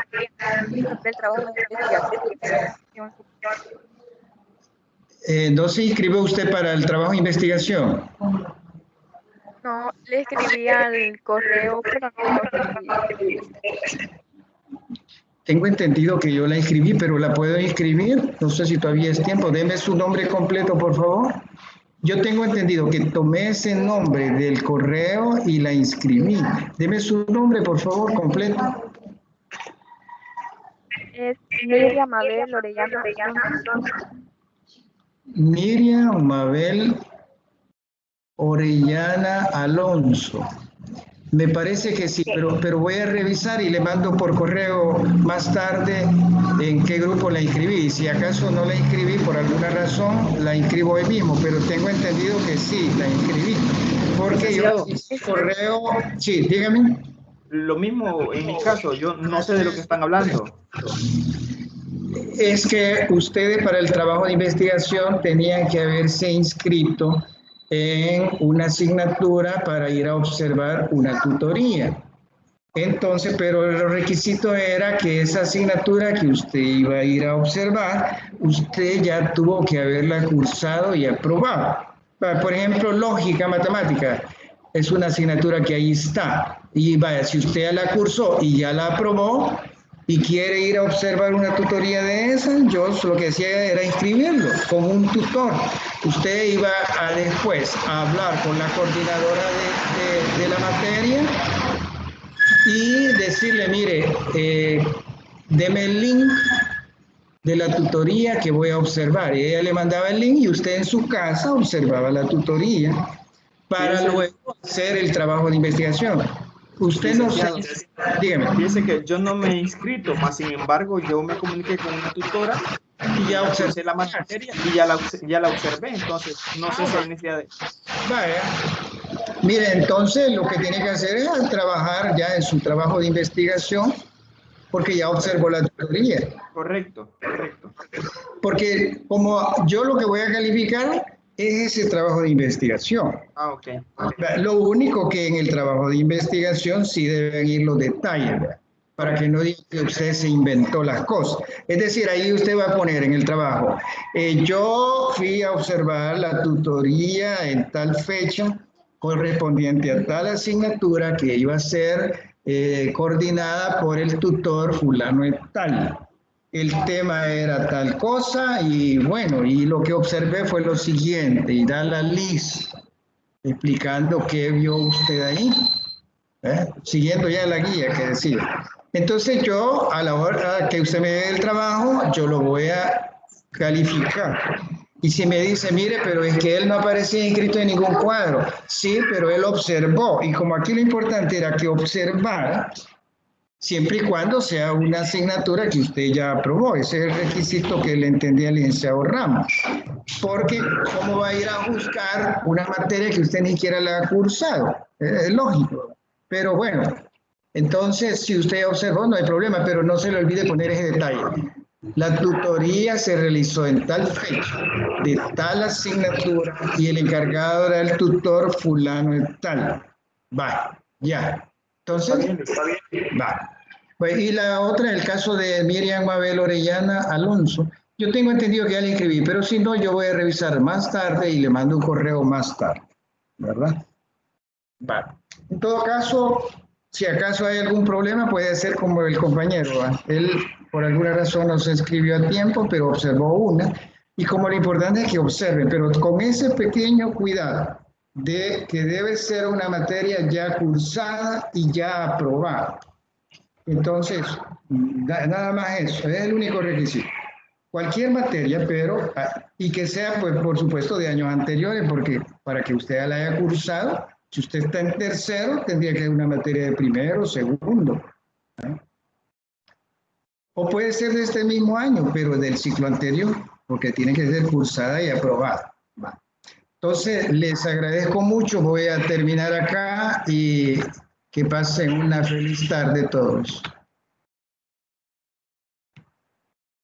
del trabajo de investigación. ¿No se inscribió usted para el trabajo de investigación? No, le escribí al correo, pero no recibí. Tengo entendido que yo la inscribí, pero la puedo inscribir. No sé si todavía es tiempo. Deme su nombre completo, por favor. Yo tengo entendido que tomé ese nombre del correo y la inscribí. Deme su nombre, por favor, completo. Es Miriam Mabel Orellana. Miriam Mabel Orellana Alonso. Me parece que sí, pero voy a revisar y le mando por correo más tarde en qué grupo la inscribí. Si acaso no la inscribí por alguna razón, la inscribo hoy mismo, pero tengo entendido que sí, la inscribí. Porque yo correo... Sí, dígame. Lo mismo en mi caso, yo no sé de lo que están hablando. Es que ustedes para el trabajo de investigación tenían que haberse inscrito en una asignatura para ir a observar una tutoría. Entonces, pero el requisito era que esa asignatura que usted iba a ir a observar, usted ya tuvo que haberla cursado y aprobado. Por ejemplo, lógica, matemática, es una asignatura que ahí está. Y vaya, si usted ya la cursó y ya la aprobó, y quiere ir a observar una tutoría de esas, yo lo que hacía era inscribirlo con un tutor. Usted iba a después a hablar con la coordinadora de la materia y decirle, mire, deme el link de la tutoría que voy a observar. Y ella le mandaba el link y usted en su casa observaba la tutoría para luego hacer el trabajo de investigación. Usted no se... Dígame. Fíjese que yo no me he inscrito, más sin embargo, yo me comuniqué con una tutora y ya observé la materia y ya la observé, entonces no sé si hay necesidad de... Vaya. Mire, entonces lo que tiene que hacer es trabajar ya en su trabajo de investigación, porque ya observó la tutoría. Correcto, correcto. Porque como yo lo que voy a calificar es ese trabajo de investigación. Ah, ok. Lo único que en el trabajo de investigación sí deben ir los detalles, ¿verdad? Para que no diga que usted se inventó las cosas. Es decir, ahí usted va a poner en el trabajo, yo fui a observar la tutoría en tal fecha correspondiente a tal asignatura que iba a ser coordinada por el tutor fulano y tal. El tema era tal cosa y bueno, y lo que observé fue lo siguiente, y da la lista explicando qué vio usted ahí, siguiendo ya la guía que decía. Entonces yo, a la hora que usted me dé el trabajo, yo lo voy a calificar. Y si me dice, mire, pero es que él no aparecía inscrito en ningún cuadro. Sí, pero él observó. Y como aquí lo importante era que observara, siempre y cuando sea una asignatura que usted ya aprobó. Ese es el requisito que le entendía el licenciado Ramos. Porque ¿cómo va a ir a buscar una materia que usted ni siquiera la ha cursado? Es lógico. Pero bueno, entonces si usted observó no hay problema, pero no se le olvide poner ese detalle. La tutoría se realizó en tal fecha, de tal asignatura, y el encargado era el tutor fulano y tal. Va, ya. Entonces, va. Pues, y la otra, el caso de Miriam Mabel Orellana Alonso. Yo tengo entendido que ya le inscribí, pero si no, yo voy a revisar más tarde y le mando un correo más tarde, ¿verdad? Va. En todo caso, si acaso hay algún problema, puede ser como el compañero, ¿va? Él por alguna razón no se inscribió a tiempo, pero observó una. Y como lo importante es que observen, pero con ese pequeño cuidado de que debe ser una materia ya cursada y ya aprobada. Entonces, nada más eso, es el único requisito. Cualquier materia, pero, y que sea, pues, por supuesto, de años anteriores, porque para que usted la haya cursado, si usted está en tercero, tendría que ser una materia de primero, segundo. O puede ser de este mismo año, pero del ciclo anterior, porque tiene que ser cursada y aprobada. Entonces, les agradezco mucho. Voy a terminar acá y que pasen una feliz tarde todos.